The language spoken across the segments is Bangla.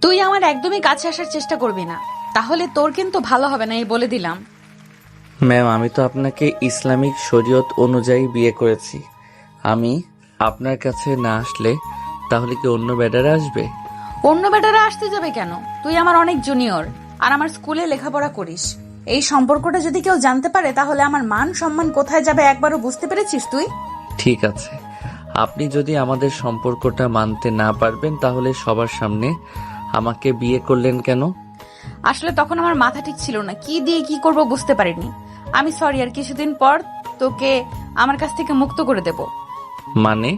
তুই আমার একদমই কাছে আসার চেষ্টা করবি না, তাহলে তোর কিন্তু ভালো হবে না, এই বলে দিলাম। ম্যাম, আমি তো আপনাকে ইসলামিক শরীয়ত অনুযায়ী বিয়ে করেছি। আমি আপনার কাছে না আসলে তাহলে কি অন্য বেডারে আসবে? অন্য বেটারা আসতে যাবে কেন? তুই আমার অনেক জুনিয়র আর আমার স্কুলে লেখাপড়া করিস। এই সম্পর্কটা যদি কেউ জানতে পারে তাহলে আমার মান সম্মান কোথায় যাবে একবারও বুঝতে পেরেছিস তুই? ঠিক আছে, আপনি যদি আমাদের সম্পর্কটা মানতে না পারবেন তাহলে সবার সামনে আমাকে বিয়ে করলেন কেন? আসলে তখন আমার মাথা ঠিক ছিল না, কি দিয়ে কি করব বুঝতে পারিনি। আমি সরি, আর কিছুদিন পর তোকে আমার কাছ থেকে মুক্ত করে দেব। মানে?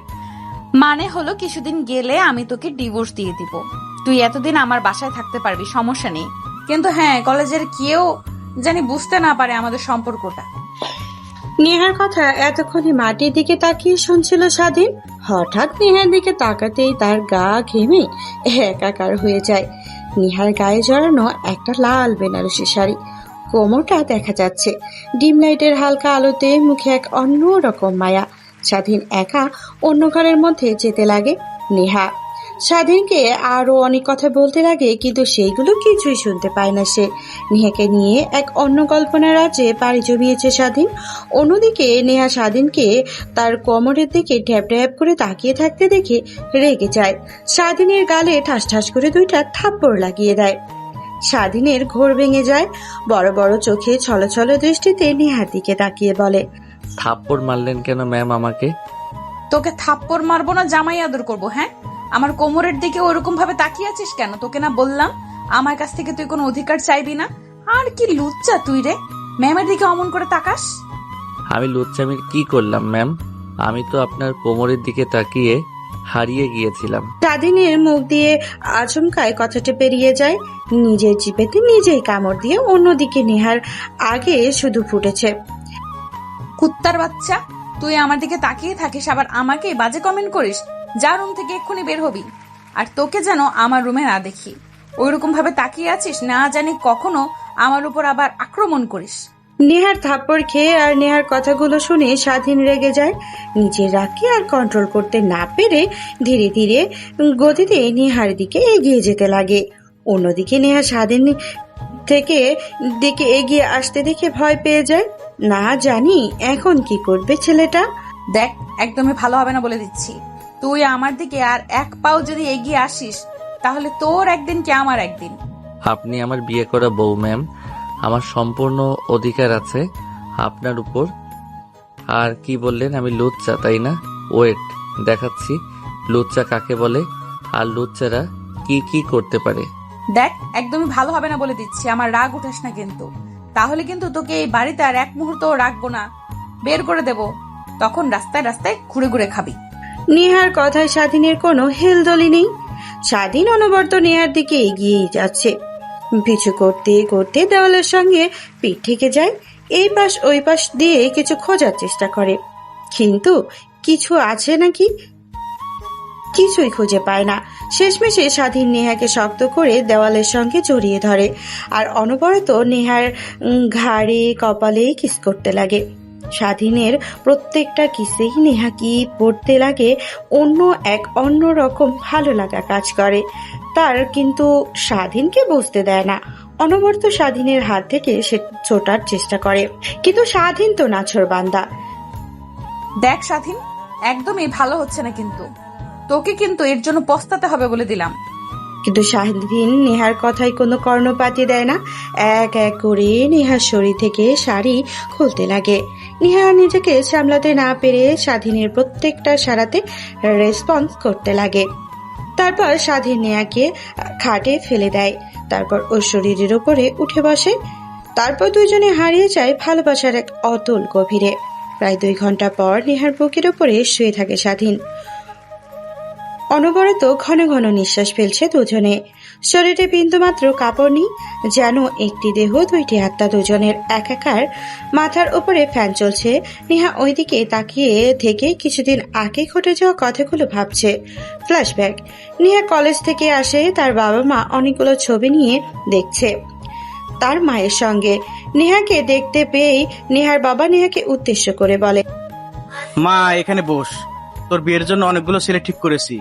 মানে হলো কিছুদিন গেলে আমি তোকে ডিভোর্স দিয়ে দিব। তুই এতদিন আমার বাসায় থাকতে পারবি, সমস্যা নেই। কিন্তু হ্যাঁ, কলেজের কেউ জানি বুঝতে না পারে আমাদের সম্পর্কটা। নেহার কথা এতক্ষণে মাটির দিকে তাকিয়ে শুনছিল স্বাধীন। হঠাৎ নেহার দিকে তাকাতেই তার গা ঘেমে একাকার হয়ে যায়। নেহার গায়ে জড়ানো একটা লাল বেনারসি শাড়ি, কোমরটা দেখা যাচ্ছে ডিম লাইটের হালকা আলোতে, মুখে এক অন্য রকম মায়া। স্বাধীন একা অন্য ঘরের মধ্যে যেতে লাগে। নেহা স্বাধীনকে আরো অনেক কথা বলতে লাগে, কিন্তু সেইগুলো কিছুই শুনতে পায় না সে। নেহাকে নিয়ে এক অন্য কল্পনা রাজ্যে পাড়ি জমিয়েছে স্বাধীন। অন্যদিকে নেহা স্বাধীনকে তার কোমরের দিকে ঢ্যাপ ঢ্যাপ করে তাকিয়ে থাকতে দেখে রেগে যায়। স্বাধীনের গালে ঠাস ঠাস করে দুইটা থাপ্পড় লাগিয়ে দেয়। স্বাধীনের ঘোর ভেঙে যায়। বড় বড় চোখে ছলছল দৃষ্টিতে নেহার দিকে তাকিয়ে বলে, থাপ্পড় মারলেন কেন ম্যাম আমাকে? তোকে থাপ্পড় মারবো না জামাই আদর করবো? হ্যাঁ, আমার কোমরের দিকে ওরকম ভাবে তাকিয়ে আছিস কেন? তোকে না বললাম আমার কাছ থেকে তুই কোনো অধিকার চাইবি না? আর কি লুচ্চা তুই রে, ম্যামের দিকে অমন করে তাকাস। আমি লুচ্চামির কি করলাম ম্যাম? আমি তো আপনার কোমরের দিকে তাকিয়ে হারিয়ে গিয়েছিলাম। স্বাধীনের মুখ দিয়ে আচমকায় কথাটা বেরিয়ে যায়। নিজের জিভেতে নিজেই কামড় দিয়ে অন্যদিকে নেহার আগে শুধু ফুটেছে। কুত্তার বাচ্চা, তুই আমার দিকে তাকিয়ে থাকিস আবার আমাকে বাজে কমেন্ট করিস। যা রুম থেকে এক্ষুনি বের হবি। আর তোকে যেন আমার রুমে না দেখি। ওইরকম ভাবে তাকিয়ে আছিস, না জানি কখনো আমার উপর আবার আক্রমণ করিস। নেহার থাপ্পড় খেয়ে আর নেহার কথাগুলো শুনে স্বাধীন রেগে যায়। নিজের রাগকে আর কন্ট্রোল করতে না পেরে ধীরে ধীরে গতিতে নেহার দিকে এগিয়ে যেতে লাগে। অন্যদিকে নেহা স্বাধীন থেকে দিকে এগিয়ে আসতে দেখে ভয় পেয়ে যায়। না জানি এখন কি করবে ছেলেটা। দেখ, একদমই ভালো হবে না বলে দিচ্ছি। তুই আমার দিকে আর এক পাও যদি এগিয়ে আসিস তাহলে তোর একদিন কি আমার একদিন। আপনি আমার বিয়ে করা বউ ম্যাম, আমার সম্পূর্ণ অধিকার আছে আপনার উপর। আর কি বললেন আমি লুচ্চা, তাই না? ওয়েট, দেখাচ্ছি লুচ্চা কাকে বলে আর লুচ্চারা কি কি করতে পারে। দেখ, একদমই ভালো হবে না বলে দিচ্ছি। আমার রাগ উঠাস না কিন্তু, তাহলে কিন্তু তোকে এই বাড়িতে আর এক মুহূর্ত রাখবো না, বের করে দেব। তখন রাস্তায় রাস্তায় ঘুরে ঘুরে খাবি। নেহার কথায় স্বাধীনের কোনো হেলদোলি নেই। স্বাধীন অনবরত নেহার দিকে এগিয়েই যাচ্ছে। পিছু করতে করতে দেওয়ালের সঙ্গে পিঠ ঠেকে যায়। এই পাশ ওই পাশ দিয়ে কিছু খোঁজার চেষ্টা করে, কিন্তু কিছু আছে নাকি কিছুই খুঁজে পায় না। শেষমেশে স্বাধীন নেহাকে শক্ত করে দেওয়ালের সঙ্গে জড়িয়ে ধরে আর অনবরত নেহার ঘাড়ে কপালে কিস করতে লাগে। স্বাধীনের প্রত্যেকটা কিসেই নেহা কি পড়তে লাগে অন্য এক অন্য রকম ভালো লাগা কাজ করে তার, কিন্তু স্বাধীনকে বুঝতে দেয় না। অনবরত স্বাধীনের হাত থেকে সে ছোটার চেষ্টা করে, কিন্তু স্বাধীন তো নাছোড়বান্দা। দেখ স্বাধীন, একদমই ভালো হচ্ছে না কিন্তু, তোকে কিন্তু এর জন্য পস্তাতে হবে বলে দিলাম। কিন্তু স্বাধীন নেহার কথায় কোনো কর্ণপাতই দেয় না। এক এক করে নেহার শরীর থেকে শাড়ি খুলতে লাগে। নেহা নিজেকে সামলাতে না পেরে স্বাধীনের প্রত্যেকটা সারাতে রেসপন্স করতে লাগে। তারপর স্বাধীন নেহাকে খাটে ফেলে দেয়, তারপর ওর শরীরের উপরে উঠে বসে। তারপর দুইজনে হারিয়ে যায় ভালোবাসার এক অতল গভীরে। প্রায় 2 ঘন্টা পর নেহার বুকের উপরে শুয়ে থাকে স্বাধীন। অনবরত ঘন ঘন নিঃশ্বাস ফেলছে দুজনে। শরীরে বিন্দুমাত্র কাপড় নেই, যেন একটি দেহ দুইটি আত্মা দুজনের একাকার। মাথার উপরে ফ্যান চলছে। নেহা ওইদিকে তাকিয়ে থেকে কিছুদিন আগে ঘটে যাওয়া কথাগুলো ভাবছে। ফ্ল্যাশব্যাক। নেহা কলেজ থেকে আসে, তার বাবা মা অনেকগুলো ছবি নিয়ে দেখছে তার মায়ের সঙ্গে। নেহাকে দেখতে পেয়েই নেহার বাবা নেহাকে উদ্দেশ্য করে বলে, মা এখানে বস, তোর বিয়ের জন্য অনেকগুলো ছেলে ঠিক করেছি,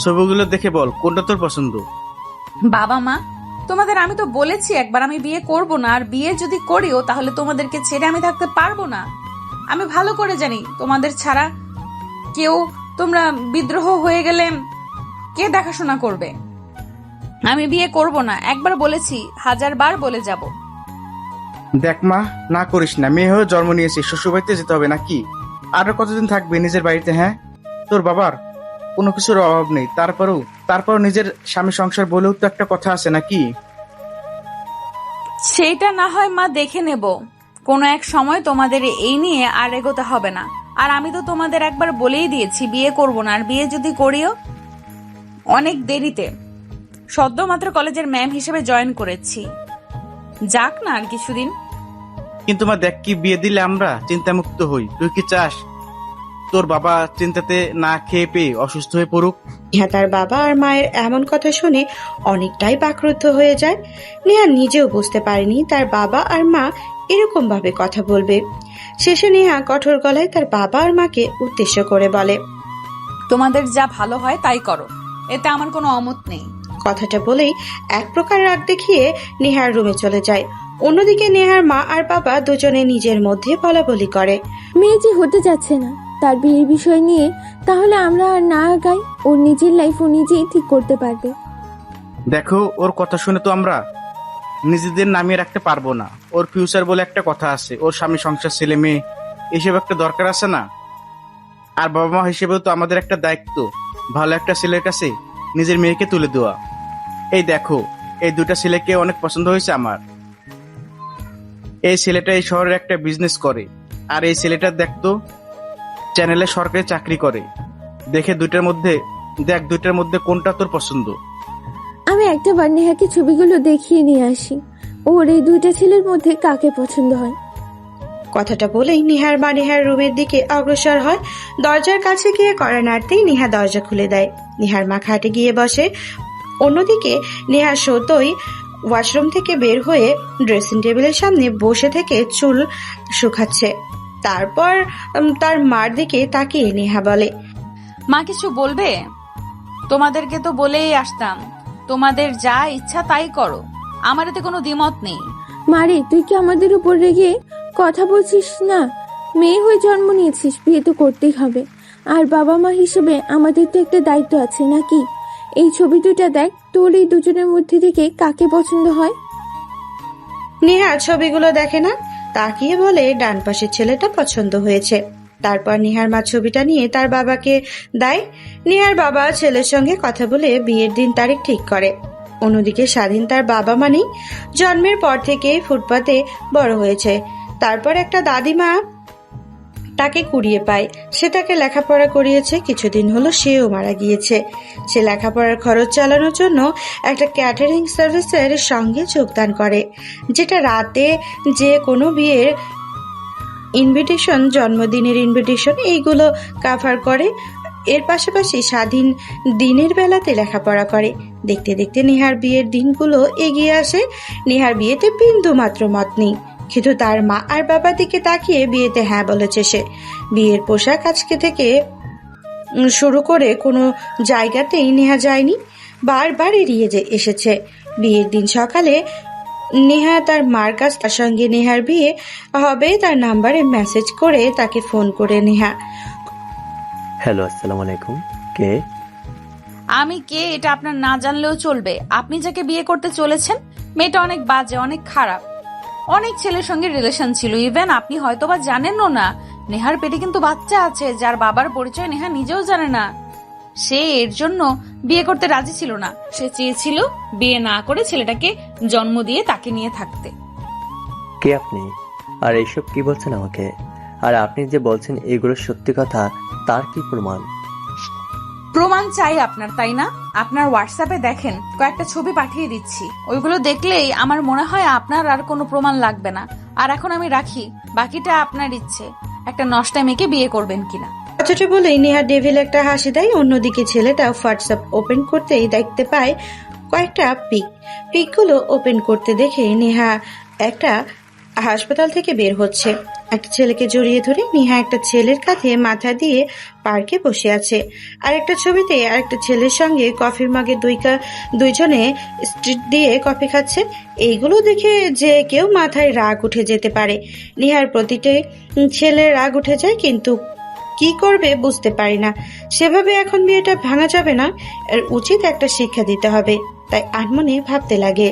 ছবিগুলো দেখে বল কোনটা তোর পছন্দ। বাবা মা, তোমাদের আমি তো বলেছি একবার আমি বিয়ে করব না, আর বিয়ে যদি করিও তাহলে তোমাদেরকে ছেড়ে আমি থাকতে পারবো না। আমি ভালো করে জানি তোমাদের ছাড়া কেউ, তোমরা বিদ্রোহ হয়ে গেলে কে দেখাশোনা করবে। আমি বিয়ে করব না, একবার বলেছি, 1000 বার বলে যাব। দেখ মা, না করিস না। মেয়ে হয়ে জন্ম নিয়েছিস, শ্বশুর বাড়িতে যেতে হবে নাকি? আরো কতদিন থাকবে নিজের বাড়িতে? হ্যাঁ, তোর বাবার কোনো কিছুর অভাব নেই, তারপরও নিজের স্বামী সংসার বলেও তো একটা কথা আছে নাকি? সেইটা না হয় মা দেখে নেব, কোনো এক সময় তোমাদের এই নিয়ে আর এগোতে হবে না। আর আমি তো তোমাদের একবার বলেই দিয়েছি বিয়ে করব না, আর বিয়ে যদি করিও অনেক দেরিতে। সদ্য মাত্র কলেজের ম্যাম হিসেবে জয়েন করেছি, যাক না আর কিছুদিন। কিন্তু মা দেখ, কি বিয়ে দিলে আমরা চিন্তামুক্ত হই? তুই কি চাস তোর বাবা চিন্তাতে না খেয়ে পেয়ে অসুস্থ হয়ে পড়ুক? নেহা তার বাবা আর মায়ের এমন কথা শুনে অনেকটাই বাকরুদ্ধ হয়ে যায়। নেহা নিজেও বুঝতে পারেনি তার বাবা আর মা এরকম ভাবে কথা বলবে। শেষে নেহা কঠোর গলায় তার বাবা আর মাকে উদ্দেশ্য করে বলে, তোমাদের যা ভালো হয় তাই করো, এতে আমার কোনো অমত নেই। কথাটা বলেই এক প্রকার রাগ দেখিয়ে নেহার রুমে চলে যায়। অন্যদিকে নেহার মা আর বাবা দুজনে নিজের মধ্যে বলাবলি করে। মেয়ে যে হতে যাচ্ছে না, তার বিয়ের বিষয় নিয়ে তাহলে আমরা আর না আগাই, ওর নিজের লাইফ ও নিজেই ঠিক করতে পারবে। দেখো, ওর কথা শুনে তো আমরা নিজেদের নামিয়ে রাখতে পারবো না। ওর ফিউচার বলে একটা কথা আছে, ওর স্বামী সংসার ছেলে মেয়ে এসব একটা দরকার আছে না? আর বাবা মা হিসেবেও তো আমাদের একটা দায়িত্ব, ভালো একটা ছেলের কাছে নিজের মেয়েকে তুলে দেওয়া। এই দেখো, এই দুটা ছেলেকে অনেক পছন্দ হয়েছে আমার। এই ছেলেটা এই শহরের একটা বিজনেস করে, আর এই ছেলেটা দেখতো চ্যানেলে সরকারি চাকরি করে। দেখে দুইটার মধ্যে কোনটা তোর পছন্দ? আমি একটা বার নেহাকে ছবিগুলো দেখিয়ে নিয়ে আসি, ওর এই দুইটা ছেলের মধ্যে কাকে পছন্দ হয়। কথাটা বলেই নিহার মা নেহার রুমের দিকে অগ্রসর হয়। দরজার কাছে গিয়ে কড়া নাড়তেই নেহা দরজা খুলে দেয়। নিহার মা খাটে গিয়ে বসে। অন্যদিকে নেহা সতই ওয়াশরুম থেকে বের হয়ে ড্রেসিং টেবিলের সামনে বসে থেকে চুল শুকাচ্ছে। তারপর তার মার দিকে তাকিয়ে নেহা বলে, মা কিছু বলবে? তোমাদেরকে তো বলেই আসতাম, তোমাদের যা ইচ্ছা তাই করো, আমার এতে কোনো দ্বিমত নেই। মারে, তুই কি আমাদের উপর রেগে কথা বলছিস না? মেয়ে হয়ে জন্ম নিয়েছিস, বিয়ে তো করতেই হবে। আর বাবা মা হিসেবে আমাদের তো একটা দায়িত্ব আছে নাকি? এই ছবি দুইটা দেখ, তোর এই দুজনের মধ্যে থেকে কাকে পছন্দ হয়। নেহা ছবিগুলো দেখে না, তাকিয়ে বলে ডান পাশের ছেলেটা পছন্দ হয়েছে। তারপর নিহার মা ছবিটা নিয়ে তার বাবাকে দেয়। নিহার বাবা ছেলের সঙ্গে কথা বলে বিয়ের দিন তারিখ ঠিক করে। অন্যদিকে স্বাধীন তার বাবা মানেই জন্মের পর থেকে ফুটপাতে বড় হয়েছে। তারপর একটা দাদিমা তাকে কুড়িয়ে পায়, সে তাকে লেখাপড়া করিয়েছে। কিছুদিন হলো সেও মারা গিয়েছে। সে লেখাপড়ার খরচ চালানোর জন্য একটা ক্যাটারিং সার্ভিসের সঙ্গে যোগদান করে, যেটা রাতে যে কোনো বিয়ের ইনভিটেশন, জন্মদিনের ইনভিটেশন এইগুলো কাভার করে। এর পাশাপাশি স্বাধীন দিনের বেলাতে লেখাপড়া করে। দেখতে দেখতে নেহার বিয়ের দিনগুলো এগিয়ে আসে। নেহার বিয়েতে বিন্দু মাত্র মত নেই, কিন্তু তার মা আর বাবার দিকে তাকিয়ে বিয়েতে হ্যাঁ বলেছে সে। বিয়ের পোশাক আজকে থেকে শুরু করে কোনো জায়গাতেই নেহা যায়নি, বারবার এড়িয়ে এসেছে। বিয়ের দিন সকালে নেহা তার মার কাছ তার সঙ্গে নেহার বিয়ে হবে তার নাম্বারে মেসেজ করে তাকে ফোন করে নেহা। হ্যালো, আসসালামু আলাইকুম। কে? আমি কে এটা আপনার না জানলেও চলবে। আপনি যাকে বিয়ে করতে চলেছেন মেয়েটা অনেক বাজে, অনেক খারাপ, অনেক ছেলের সঙ্গে রিলেশন ছিল। ইভেন আপনি হয়তোবা জানেনও না, নেহার পেটে কিন্তু বাচ্চা আছে যার বাবার পরিচয় নেহা নিজেও জানে না। সে এর জন্য বিয়ে করতে রাজি ছিল না। সে চেয়েছিল বিয়ে না করে ছেলেটাকে জন্ম দিয়ে তাকে নিয়ে থাকতে। কে আপনি? আর এইসব কি বলছেন আমাকে? আর আপনি যে বলছেন এগুলো সত্যি কথা, তার কি প্রমাণ? প্রমাণ চাই আপনার, তাই না? আপনার হোয়াটসঅ্যাপে দেখেন, কয়েকটা ছবি পাঠিয়ে দিচ্ছি, ওইগুলো দেখলেই আমার মনে হয় আপনার আর কোনো প্রমাণ লাগবে না। আর এখন আমি রাখি, বাকিটা আপনার ইচ্ছে, একটা নষ্টা মেয়েকে বিয়ে করবেন কিনা। কথাটা বলেই নেহা ডেভিল একটা হাসি দেয়। অন্যদিকে ছেলেটা হোয়াটসঅ্যাপ ওপেন করতেই দেখতে পায় কয়েকটা পিকগুলো ওপেন করতে দেখে নেহা একটা হাসপাতাল থেকে বের হচ্ছে। একটা ছেলেকে জড়িয়ে ধরে নেহা একটা ছেলের কাঁধে মাথা দিয়ে পার্কে বসে আছে। আর একটা ছবিতে আরেকটা ছেলের সঙ্গে কফির মগে দুইজনে স্ট্রিট দিয়ে কফি খাচ্ছে। এইগুলো দেখে যে কেউ মাথায় রাগ উঠে যেতে পারে। নেহার প্রতিটি ছেলের রাগ উঠে যায়, কিন্তু কি করবে বুঝতে পারি না। সেভাবে এখন বিয়েটা ভাঙা যাবে না, এর উচিত একটা শিক্ষা দিতে হবে। তাই আনমনে ভাবতে লাগে।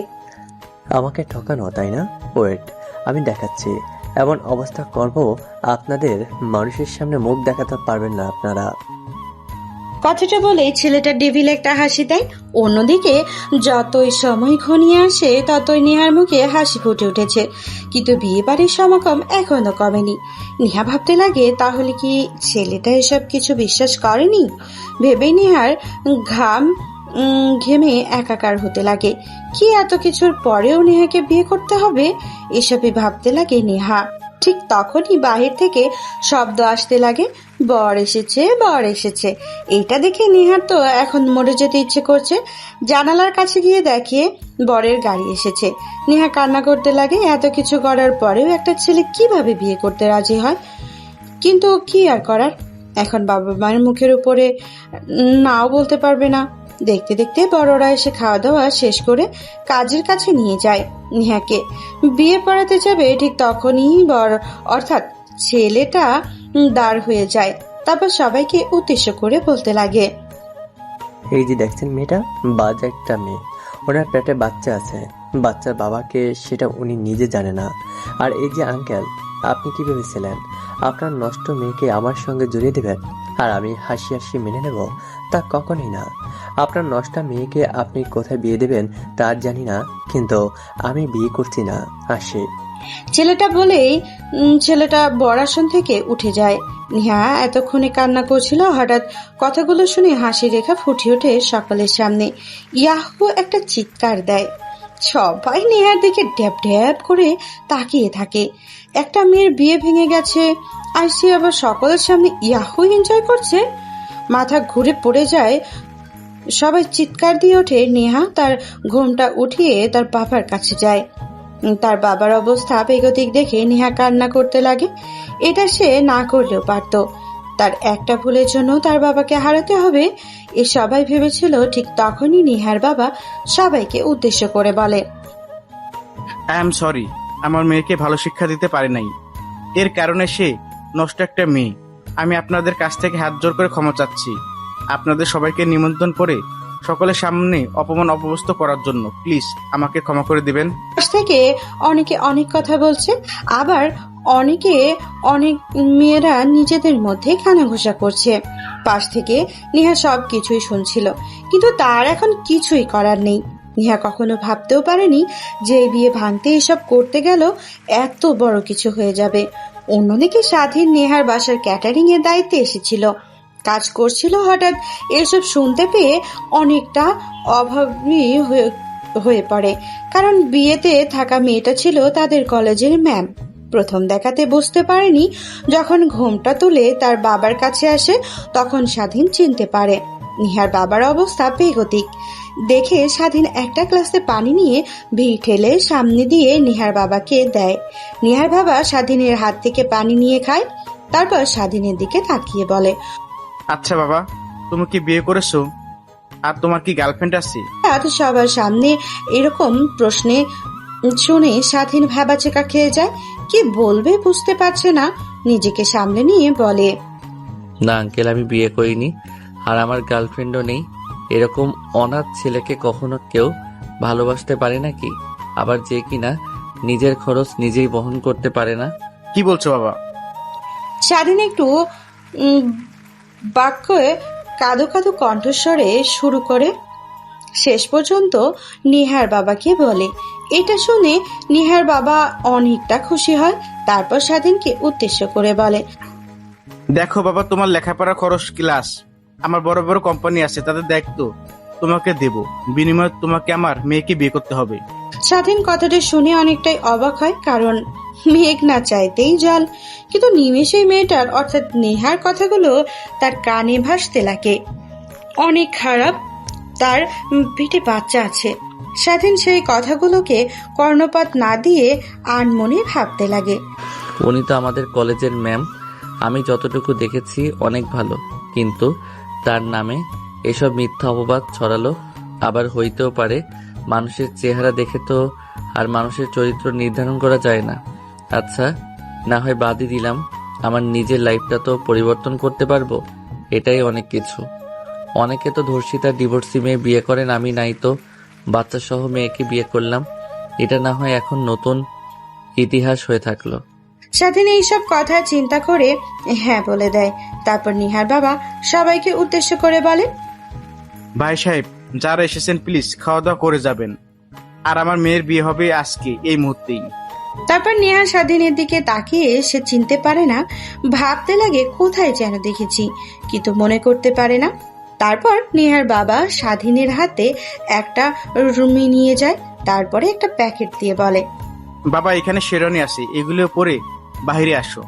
আমাকে ঠকানো, তাই না? ওয়েট, আমি দেখাচ্ছি। এমন অবস্থা করব আপনাদের মানুষের সামনে মুখ দেখাতে পারবেন না আপনারা। কথাটা বলে ছেলেটা ডেভিল একটা হাসি দেয়। অন্যদিকে যতই সময় ঘনিয়ে আসে ততই নেহার মুখে হাসি ফুটে উঠেছে, কিন্তু বিয়ে বাড়ির সমাগম এখনো কমেনি। নেহা ভাবতে লাগে, তাহলে কি ছেলেটা এসব কিছু বিশ্বাস করেনি? ভেবেই নেহার ঘাম ঘেমে একাকার হতে লাগে। কি এত কিছুর পরেও নেহাকে বিয়ে করতে হবে? এসবই ভাবতে লাগে নেহা। ঠিক তখনই বাহির থেকে শব্দ আসতে লাগে, বর এসেছে, বর এসেছে। এইটা দেখে নেহার তো এখন মরে যেতে ইচ্ছে করছে। জানালার কাছে গিয়ে দেখে বরের গাড়ি এসেছে। নেহা কান্না করতে লাগে। এত কিছু করার পরেও একটা ছেলে কিভাবে বিয়ে করতে রাজি হয়? কিন্তু কি আর করার, এখন বাবা মায়ের মুখের উপরে নাও বলতে পারবে না। দেখতে দেখতে বড়রা এসে খাওয়া দাওয়া শেষ করে কাজের কাছে নিয়ে যায় নেহাকে। বিয়ে পড়াতে যাবে, ঠিক তখনই বর অর্থাৎ ছেলেটা দাঁড় হয়ে যায়। তারপর সবাইকে উদ্দেশ্য করে বলতে লাগে, এই যে দেখছেন মেয়েটা, বাজ একটা মেয়ে। ওনার পেটে বাচ্চা আছে, বাচ্চার বাবাকে সেটা উনি নিজে জানে না। আর এই যে আঙ্কেল, আপনি কি ভেবেছিলেন আপনার নষ্ট মেয়েকে আমার সঙ্গে জড়িয়ে দেবেন আর আমি হাসি হাসি মেনে নেব? তা কখনই না। আপনার নষ্ট মেয়েকে আপনি কোথায় বিয়ে দেবেন তার জানি না, কিন্তু আমি বিয়ে করছি না। আসি। ছেলেটা বলেই ছেলেটা বর আসন থেকে উঠে যায়। নেহা এতক্ষণে কান্না করছিল, হঠাৎ কথাগুলো শুনে হাসি রেখা ফুটে ওঠে সকলের সামনে। ইয়াহু একটা চিৎকার দেয়। সবাই নেহার দিকে ড্যাব ড্যাব করে তাকিয়ে থাকে। একটা মেয়ের বিয়ে ভেঙে গেছে, আর সে আবার সকলের সামনে ইয়াহু এনজয় করছে। মাথা ঘুরে পড়ে যায়। সবাই চিৎকার দিয়ে ওঠে। নেহা তার ঘোমটা উঠিয়ে তার বাবার কাছে যায়। তার বাবার অবস্থা বেগতিক দেখে নেহা কান্না করতে লাগে। এটা সে না করলেও পারত। তার একটা ভুলের জন্য তার বাবাকে হারাতে হবে, এ সবাই ভেবেছিল। ঠিক তখনই নেহার বাবা সবাইকে উদ্দেশ্য করে বলে, আই এম সরি, আমার মেয়েকে ভালো শিক্ষা দিতে পারি নাই। এর কারণে সে নষ্ট একটা মেয়ে। আমি আপনাদের কাছ থেকে হাত জোর করে ক্ষমা চাচ্ছি, আপনাদের সবাইকে নিমন্ত্রণ করে সকলের সামনে অপমান অপদস্থ করার জন্য। প্লিজ আমাকে ক্ষমা করে দিবেন। পাশ থেকে অনেকে অনেক কথা বলছে, আবার অনেকে অনেক মেয়েরা নিজেদের মধ্যে কানাঘুষা করছে। পাশ থেকে নেহা সব কিছুই শুনছিল, কিন্তু তার এখন কিছুই করার নেই। নেহা কখনো ভাবতেও পারেনি যে এই বিয়ে ভাঙতে এসব করতে গেল এত বড় কিছু হয়ে যাবে। অন্যদিকে স্বাধীন নেহার বাসার ক্যাটারিং এর দায়িত্বে এসেছিল, কাজ করছিল। হঠাৎ এসব শুনতে পেয়ে অনেকটা অভাবী হয়ে পড়ে, কারণ বিয়েতে থাকা মেয়েটা ছিল তাদের কলেজের ম্যাম। প্রথম দেখাতে বুঝতে পারেনি, যখন ঘোমটা তুলে তার বাবার কাছে আসে তখন স্বাধীন চিনতে পারে। নিহার বাবার অবস্থা বেগতিক দেখে স্বাধীন একটা গ্লাসে পানি নিয়ে ভিড় ঠেলে সামনে দিয়ে নিহার বাবাকে দেয়। নিহার বাবা স্বাধীনের হাত থেকে পানি নিয়ে খায়, তারপর স্বাধীনের দিকে তাকিয়ে বলে, আচ্ছা বাবা, তুমি কি বিয়ে করেছো? আর তোমার কি গার্লফ্রেন্ড আছে? রাত সবার সামনে এরকম প্রশ্নে শুনে স্বাধীন ভ্যাবাচেকা খেয়ে যায়। কি বলবে বুঝতে পারছে না, নিজেকে সামলে নিয়ে বলে, না আঙ্কেল, আমি বিয়ে করিনি, আর আমার গার্লফ্রেন্ডও নেই। এরকম অনাথ ছেলেকে কখনো কেউ ভালোবাসতে পারে নাকি? আবার যে কিনা নিজের খরচ নিজেই বহন করতে পারে না। কি বলছো বাবা? স্বাধীন একটু বাক্যে কাঁদো কাঁদো কণ্ঠস্বরে শুরু করে, শেষ পর্যন্ত নিহার বাবাকে বলে। এটা শুনে নিহার বাবা অনেকটা খুশি হয়। তারপর স্বাধীনকে উদ্দেশ্য করে বলে, দেখো বাবা, তোমার লেখাপড়া খরচ ক্লাস আমার বড় বড় কোম্পানি আছে, তাদের দায়িত্ব তোমাকে দেব, বিনিময়ে তোমাকে আমার মেয়েকে বিয়ে করতে হবে। স্বাধীন কথাটা শুনে অনেকটাই অবাক হয়, কারণ মেঘ না চাইতেই জল। কিন্তু নিমেষেই মেয়েটার অর্থাৎ নেহার কথাগুলো তার কানে ভাসতে লাগে। অনেক খারাপ, তার পেটে বাচ্চা আছে। স্বাধীন সেই কথাগুলোকে কর্ণপাত না দিয়ে আনমনে ভাবতে লাগে। উনি তো আমাদের কলেজের ম্যাম। আমি যতটুকু দেখেছি অনেক ভালো, কিন্তু তার নামে এসব মিথ্যা অপবাদ ছড়ালো। আবার হইতেও পারে, মানুষের চেহারা দেখে তো আর মানুষের চরিত্র নির্ধারণ করা যায় না। আচ্ছা, না হয় বাদই দিলাম, আমার নিজের লাইফটা তো পরিবর্তন করতে পারবো, এটাই অনেক কিছু। অনেকে তো ধর্ষিতা ডিভোর্সি মেয়ে বিয়ে করেন, আমি নাই তো বাচ্চা সহ মেয়েকে বিয়ে করলাম। এটা না হয় এখন নতুন ইতিহাস হয়ে থাকলো। স্বাধীন এইসব কথা চিন্তা করে হ্যাঁ বলে দেয়। তারপর নিহার বাবা সবাইকে উদ্দেশ্য করে বলে, ভাই সাহেব, যারা এসেছেন প্লিজ খাওয়া দাওয়া করে যাবেন। আর আমার মেয়ের বিয়ে হবে আজকে এই মুহূর্তেই। তারপর নেহা স্বাধীনের দিকে তাকিয়ে সে চিনতে পারে না, ভাবতে লাগে কোথায় যেন দেখেছি, কিন্তু মনে করতে পারে না। তারপর নেহার বাবা স্বাধীনের হাতে একটা রুমি নিয়ে যায়, তারপরে একটা প্যাকেট দিয়ে বলে, বাবা এখানে শেরওয়ানি আছে, এগুলো পরে বাইরে আসো।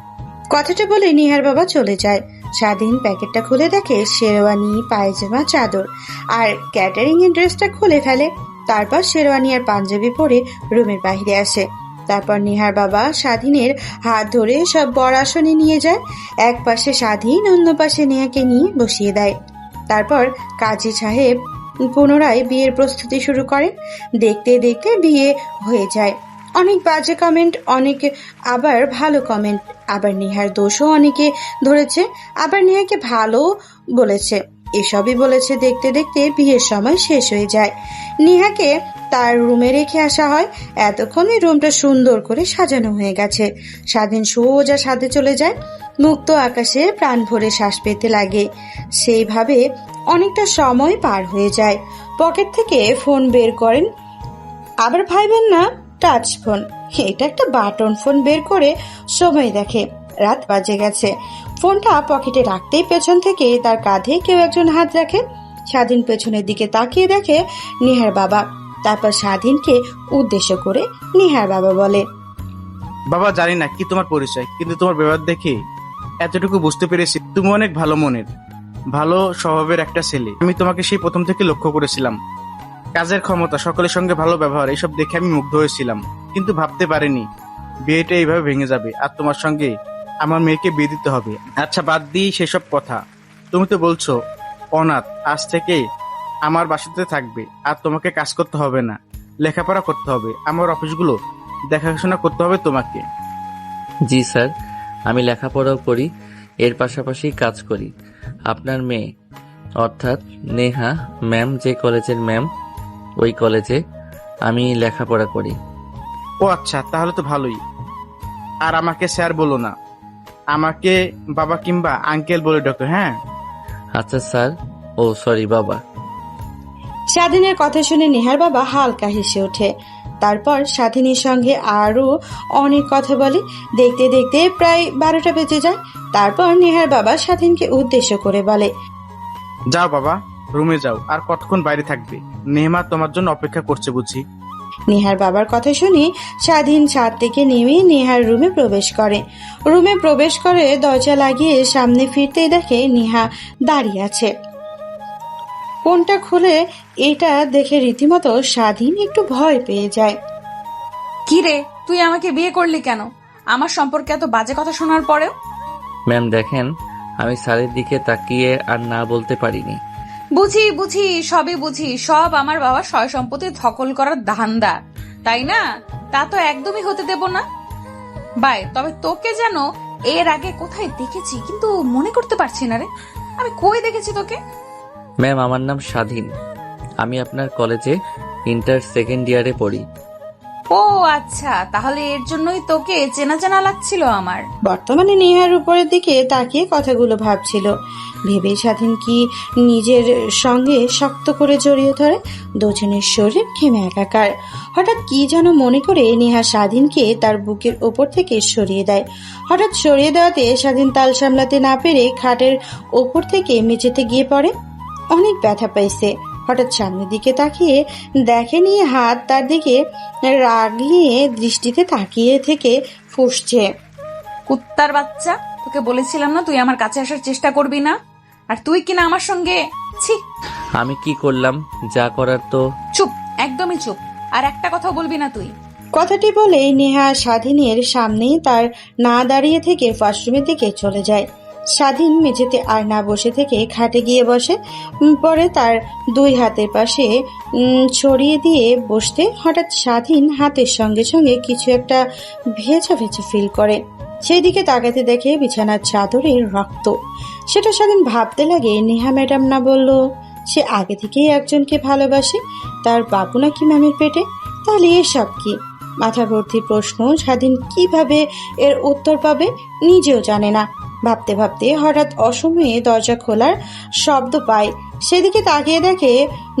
কথাটা বলে নিহার বাবা চলে যায়। স্বাধীন প্যাকেটটা খুলে দেখে শেরওয়ানি, পায়জামা, চাদর আর ক্যাটারিং এর ড্রেসটা খুলে ফেলে। তারপর শেরওয়ানি আর পাঞ্জাবি পরে রুমের বাইরে আসে। তারপর নিহার বাবা স্বাধীনের হাত ধরে সব বর আসনে নিয়ে যায়। এক পাশে স্বাধীন, অন্য পাশে নেহাকে নিয়ে বসিয়ে দেয়। তারপর কাজী সাহেব পুনরায় বিয়ের প্রস্তুতি শুরু করেন। দেখতে দেখতে বিয়ে হয়ে যায়। অনেক বাজে কমেন্ট, অনেকে আবার ভালো কমেন্ট, আবার নেহার দোষও অনেকে ধরেছে, আবার নেহাকে ভালো বলেছে। এসবই বলেছে। দেখতে দেখতে বিয়ের সময় শেষ হয়ে যায়। নেহাকে তার রুমে রেখে আসা হয়। এতক্ষণে রুমটা সুন্দর করে সাজানো হয়ে গেছে। স্বাধীন সোজা ছাদে চলে যায়। মুক্ত আকাশে প্রাণ ভরে শ্বাস পেতে লাগে। সেইভাবে অনেকটা সময় পার হয়ে যায়। পকেট থেকে ফোন বের করেন। আবার ভাইবেন না টাচ ফোন, এটা একটা বাটন ফোন বের করে সময় দেখে রাত বাজে গেছে। ফোনটা পকেটে রাখতেই পেছন থেকে তার কাঁধে কেউ একজন হাত রাখে। স্বাধীন পেছনের দিকে তাকিয়ে দেখে নিহার বাবা। তারপর স্বাধীনকে উদ্দেশ্য করে নিহার বাবা বলে, বাবা জানি না কি তোমার পরিচয়, কিন্তু তোমার ব্যবহার দেখে এতটুকু বুঝতে পেরেছি তুমি অনেক ভালো মনের, ভালো স্বভাবের একটা ছেলে। আমি তোমাকে সেই প্রথম থেকে লক্ষ্য করেছিলাম। কাজের ক্ষমতা, সকলের সঙ্গে ভালো ব্যবহার, এসব দেখে আমি মুগ্ধ হয়েছিলাম, কিন্তু ভাবতে পারিনি বিয়েটা এইভাবে ভেঙে যাবে আর তোমার সঙ্গে আমার মেয়েকে বিয়ে দিতে হবে। আচ্ছা বাদ দিই সেসব কথা। তুমি তো বলছো অনাথ, আজ থেকে আমার বাসাতে থাকবে আর তোমাকে কাজ করতে হবে না, লেখাপড়া করতে হবে, আমার অফিসগুলো দেখাশোনা করতে হবে তোমাকে। জি স্যার, আমি লেখাপড়াও করি, এর পাশাপাশি কাজ করি। আপনার মেয়ে অর্থাৎ নেহা ম্যাম যে কলেজের ম্যাম, ওই কলেজে আমি লেখাপড়া করি। ও আচ্ছা, তাহলে তো ভালোই। আর আমাকে স্যার বলো না, আমাকে বাবা কিংবা আঙ্কেল বলে ডাকো। হ্যাঁ আচ্ছা স্যার। ও সরি বাবা। স্বাধীনের কথা শুনে নেহার বাবা হালকা হেসে ওঠে। তারপর স্বাধীনের সঙ্গে আরো অনেক কথা বলে। দেখতে দেখতে প্রায় 12টা বেজে যায়। তারপর নেহার বাবা স্বাধীনকে উদ্দেশ্য করে বলে, যাও বাবা, রুমে যাও, আর কতক্ষণ বাইরে থাকবে? নেহমা তোমার জন্য অপেক্ষা করছে বুঝি। নেহার বাবার কথা শুনে স্বাধীন ছাদ থেকে নেমে নেহার রুমে প্রবেশ করে। রুমে প্রবেশ করে দরজা লাগিয়ে সামনে ফিরতেই দেখে নেহা দাঁড়িয়ে আছে। ফোনটা খুলে এটা দেখে রীতিমতো স্বাধীন একটু ভয় পেয়ে যায়। কি রে, তুই আমাকে বিয়ে করলি কেন? আমার সম্পর্কে এত বাজে কথা শোনার পরেও? ম্যাম দেখেন, আমি স্যারের দিকে তাকিয়ে আর না বলতে পারিনি। বুঝি বুঝি, সবই বুঝি। সব আমার বাবা সয় সম্পত্তি ধকল করার ধান্দা, তাই না? তা তো একদমই হতে দেব না। বাই, তবে তোকে যেন এর আগে কোথায় দেখেছি, কিন্তু মনে করতে পারছি না রে। আমি কই দেখেছি তোকে? ম্যাম আমার নাম স্বাধীন, আমি আপনার কলেজে ইন্টার সেকেন্ড ইয়ারে পড়ি। ও আচ্ছা, তাহলে এর জন্যই তোকে চেনা চেনা লাগছিল আমার। বর্তমানে নেহার উপরের দিকে তাকিয়ে কথাগুলো ভাবছিল। ভেবে স্বাধীন কি নিজের সঙ্গে শক্ত করে জড়িয়ে ধরে। দুজনের শরীর ঘেমে একাকার। হঠাৎ কি যেন মনে করে নেহা স্বাধীনকে তার বুকের ওপর থেকে সরিয়ে দেয়। হঠাৎ সরিয়ে দেওয়াতে স্বাধীন তাল সামলাতে না পেরে খাটের ওপর থেকে মেঝেতে গিয়ে পড়ে। অনেক ব্যথা পাইছে। হঠাৎ সামনের দিকে তাকিয়ে দেখে নিয়ে হাত তার দিকে রাগিয়ে দৃষ্টিতে তাকিয়ে থেকে ফুঁসছে। কুত্তার বাচ্চা, তোকে বলেছিলাম না তুই আমার কাছে আসার চেষ্টা করবি না? আর তুই কিনা আমার সঙ্গে ছি। আমি কি করলাম? যা করার তো। চুপ, একদমই চুপ। আর একটা কথা বলবি না তুই। কথাটি বলেই নেহা স্বাধীনের সামনেই তার না দাঁড়িয়ে থেকে ওয়াশরুমের দিকে চলে যায়। স্বাধীন মেঝেতে আর না বসে থেকে খাটে গিয়ে বসে। পরে তার দুই হাতের পাশে ছড়িয়ে দিয়ে বসতে হঠাৎ স্বাধীন হাতের সঙ্গে সঙ্গে কিছু একটা ভেজা ভেজা ফিল করে। সেই দিকে তাকাতে দেখে বিছানার চাদরে রক্ত। সেটা স্বাধীন ভাবতে লাগে, নেহা ম্যাডাম না বলল সে আগে থেকেই একজনকে ভালোবাসে, তার বাবু নাকি ম্যামের পেটে? তাহলে এসব কি? মাথা ভর্তি প্রশ্ন। স্বাধীন কিভাবে এর উত্তর পাবে নিজেও জানে না। ভাবতে ভাবতে হঠাৎ অসময়ে দরজা খোলার শব্দ পায়। সেদিকে তাকিয়ে দেখে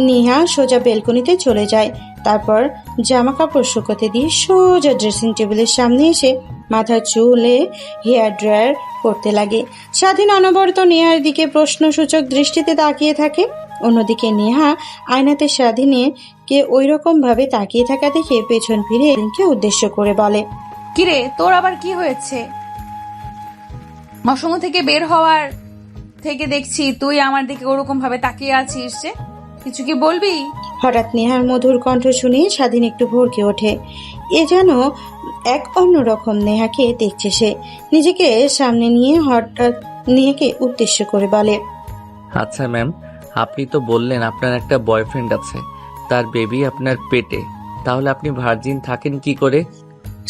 নেহা সোজা বেলকনিতে চলে যায়। তারপর জামা কাপড় শুকোতে দিয়ে সোজা ড্রেসিং টেবিলের সামনে এসে মাথার চুলে হেয়ার ড্রায়ার করতে লাগে। স্বাধীন অনবরত নেহার দিকে প্রশ্নসূচক দৃষ্টিতে তাকিয়ে থাকে। অন্যদিকে নেহা আয়নাতে স্বাধীনকে ওই রকম ভাবে তাকিয়ে থাকা দেখে পেছন ফিরে কে উদ্দেশ্য করে বলে, কিরে তোর আবার কি হয়েছে? মশঙ্গ থেকে বের হওয়ার থেকে দেখছি তুই আমার দিকে ওরকম ভাবে তাকিয়ে আছিস যে, কিছু কি বলবি? হঠাৎ নেহার মধুর কণ্ঠ শুনে স্বাধীন একটু ভরকে ওঠে। এ যেন এক অন্যরকম নেহাকে দেখছে সে। নিজেকে সামনে নিয়ে হঠাৎ নেহাকে উদ্দেশ্য করে বলে, আচ্ছা ম্যাম, আপনি তো বললেন আপনার একটা বয়ফ্রেন্ড আছে, তার বেবি আপনার পেটে, তাহলে আপনি ভার্জিন থাকেন কি করে?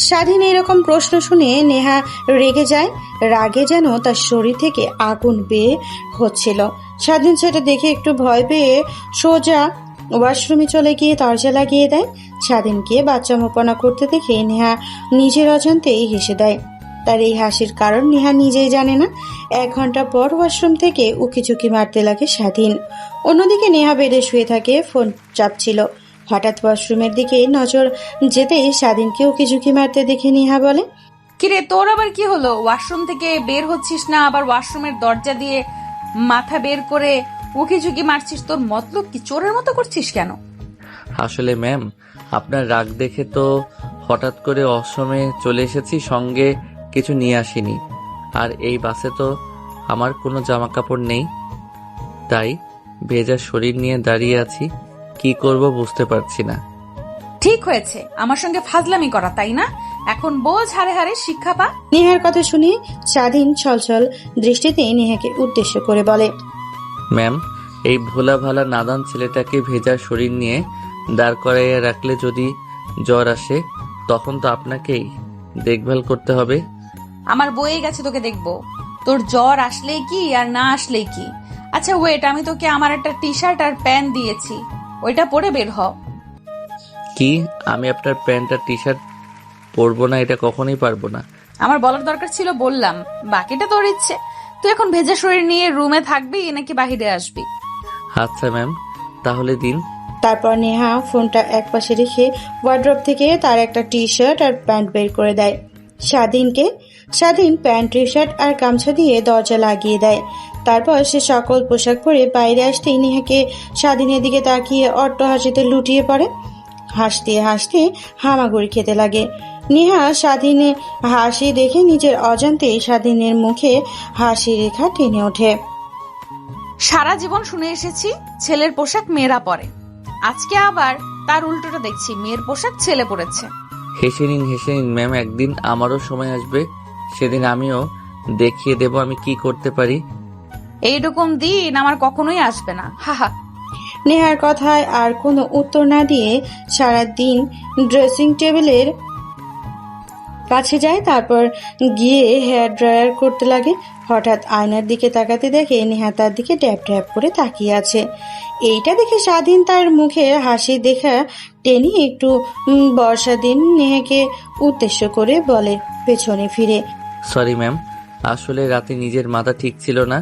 স্বাধীন এরকম প্রশ্ন শুনে নেহা রেগে যায়। রাগে যেন তার শরীর থেকে আগুন বের হচ্ছিল। স্বাধীন সেটা দেখে একটু ভয় পেয়ে সোজা ওয়াশরুমে চলে গিয়ে দরজা লাগিয়ে দেয়। স্বাধীনকে বাচ্চামোপনা করতে দেখে নেহা নিজের অজান্তেই হেসে দেয়। তার এই হাসির কারণ নেহা নিজেই জানে না। 1 ঘন্টা পর ওয়াশরুম থেকে উকিঝুঁকি মারতে লাগে স্বাধীন। অন্যদিকে নেহা বেডে শুয়ে থাকে, ফোন চাপছিল। হঠাৎ ওয়াশরুমের দিকে নজর যেতেই স্বাধীনকে উকিঝুঁকি মারতে দেখে নেহা বলে, কিরে তোর আবার কি হলো? ওয়াশরুম থেকে বের হচ্ছিস না, আবার ওয়াশরুমের দরজা দিয়ে মাথা বের করে উকি ঝুঁকি মারছিস, তোর মতলব কি? চোরের মতো করছিস কেন? আসলে ম্যাম, আপনার রাগ দেখে তো হঠাৎ করে অসময়ে চলে এসেছি, সঙ্গে কিছু নিয়ে আসিনি। আর এই বাসে তো আমার কোনো জামা কাপড় নেই, তাই ভেজা শরীর নিয়ে দাঁড়িয়ে আছি। কি করব বুঝতে পারছি না। ঠিক হয়েছে আমার সঙ্গে ফাজলামি করা, তাই না? এখন বোঝ হারে হারে শিক্ষা পা। নেহার কথা শুনে স্বাধীন ছলছল দৃষ্টিতে নেহাকে উদ্দেশ্য করে বলে, ম্যাম, এই ভোলা ভালা নাদান ছেলেটাকে ভেজা শরীর নিয়ে দাঁড় করাইয়া রাখলে যদি জ্বর আসে, তখন তো আপনাকেই দেখভাল করতে হবে। আমার বয়ে গেছে তোকে দেখবো, তোর জ্বর আসলেই কি আর না আসলেই কি। আচ্ছা ওয়েট, আমি তোকে আমার একটা টি শার্ট আর প্যান্ট দিয়েছি, ওইটা পরে বের হ। কি? আমি আপনার প্যান্ট আর টি শার্ট পরবো না? এটা কখনোই পারবো না। আমার বলার দরকার ছিল, বললাম, বাকিটা তোর ইচ্ছে। তুই এখন ভেজা শরীর নিয়ে রুমে থাকবি নাকি বাহিরে আসবি? আচ্ছা ম্যাম, তাহলে দিন। তারপর নেহা ফোনটা একপাশে রেখে ওয়ার্ড্রপ থেকে তার একটা টি শার্ট আর প্যান্ট বের করে দেয় স্বাধীনকে। স্বাধীন প্যান্ট, টি শার্ট আর গামছা দিয়ে দরজা লাগিয়ে দেয়। তারপর সে সকল পোশাক পরে বাইরে আসতেই নেহাকে স্বাধীনের দিকে তাকিয়ে অট্ট হাসিতে লুটিয়ে পড়ে। হাসতে হাসতে হামাগুড়ি খেতে লাগে। নেহা স্বাধীনের হাসি দেখে নিজের অজান্তেই স্বাধীনের মুখে হাসি রেখা টেনে ওঠে। সারা জীবন শুনে এসেছি ছেলের পোশাক মেয়েরা পরে, আজকে আবার তার উল্টোটা দেখছি, মেয়ের পোশাক ছেলে পরেছে। হেসে নিন ম্যাম, একদিন আমারও সময় আসবে, সেদিন আমিও দেখিয়ে দেব আমি কি করতে পারি। এইরকম দিন আমার কখনোই আসবে না, হাহা। নেহার কথায় আর কোনো উত্তর না দিয়ে সারাদিন ড্রেসিং টেবিলের কাছে যায়। তারপর গিয়ে হেয়ার ড্রায়ার করতে লাগে। হঠাৎ আয়নার দিকে তাকাতে দেখে নেহা তার দিকে ট্যাপ ট্যাপ করে তাকিয়ে আছে। এইটা দেখে স্বাধীন তার মুখে হাসি দেখা টেনে একটু বর্ষা দিন নেহাকে উদ্দেশ্য করে বলে পেছনে ফিরে, সরি ম্যাম, আসলে রাতে নিজের মাথা ঠিক ছিল না,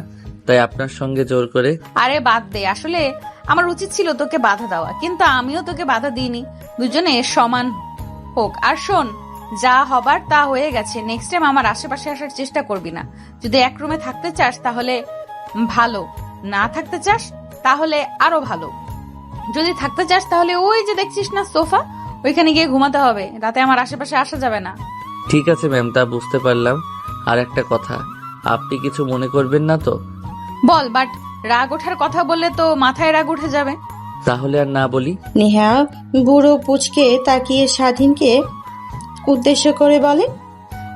তাই আপনার সঙ্গে জোর করে। আরে বাদ দে, আসলে আমার উচিত ছিল তোকে বাধা দেওয়া, কিন্তু আমিও তোকে বাধা দিইনি। দুজনে সমান হোক। আর শোন, যা হবার তা হয়ে গেছে, নেক্সট টাইম আমার আশেপাশে আসার চেষ্টা করবি না। যদি এক রুমে থাকতে চাস তাহলে ভালো, না থাকতে চাস তাহলে আরো ভালো। যদি থাকতে চাস তাহলে ওই যে দেখছিস না সোফা, ওইখানে গিয়ে ঘুমাতে হবে, রাতে আমার আশেপাশে আসা যাবে না। ঠিক আছে ম্যাম, তা বুঝতে পারলাম। আর একটা কথা, আপনি কিছু মনে করবেন না তো? বল, বাট রাগ ওঠার কথা বললে তো মাথায় রাগ উঠে যাবে। তাহলে আর না বলি। নেহা বুড়ো পুচকে তাকিয়ে স্বাধীনকে উদ্দেশ্য করে বলে।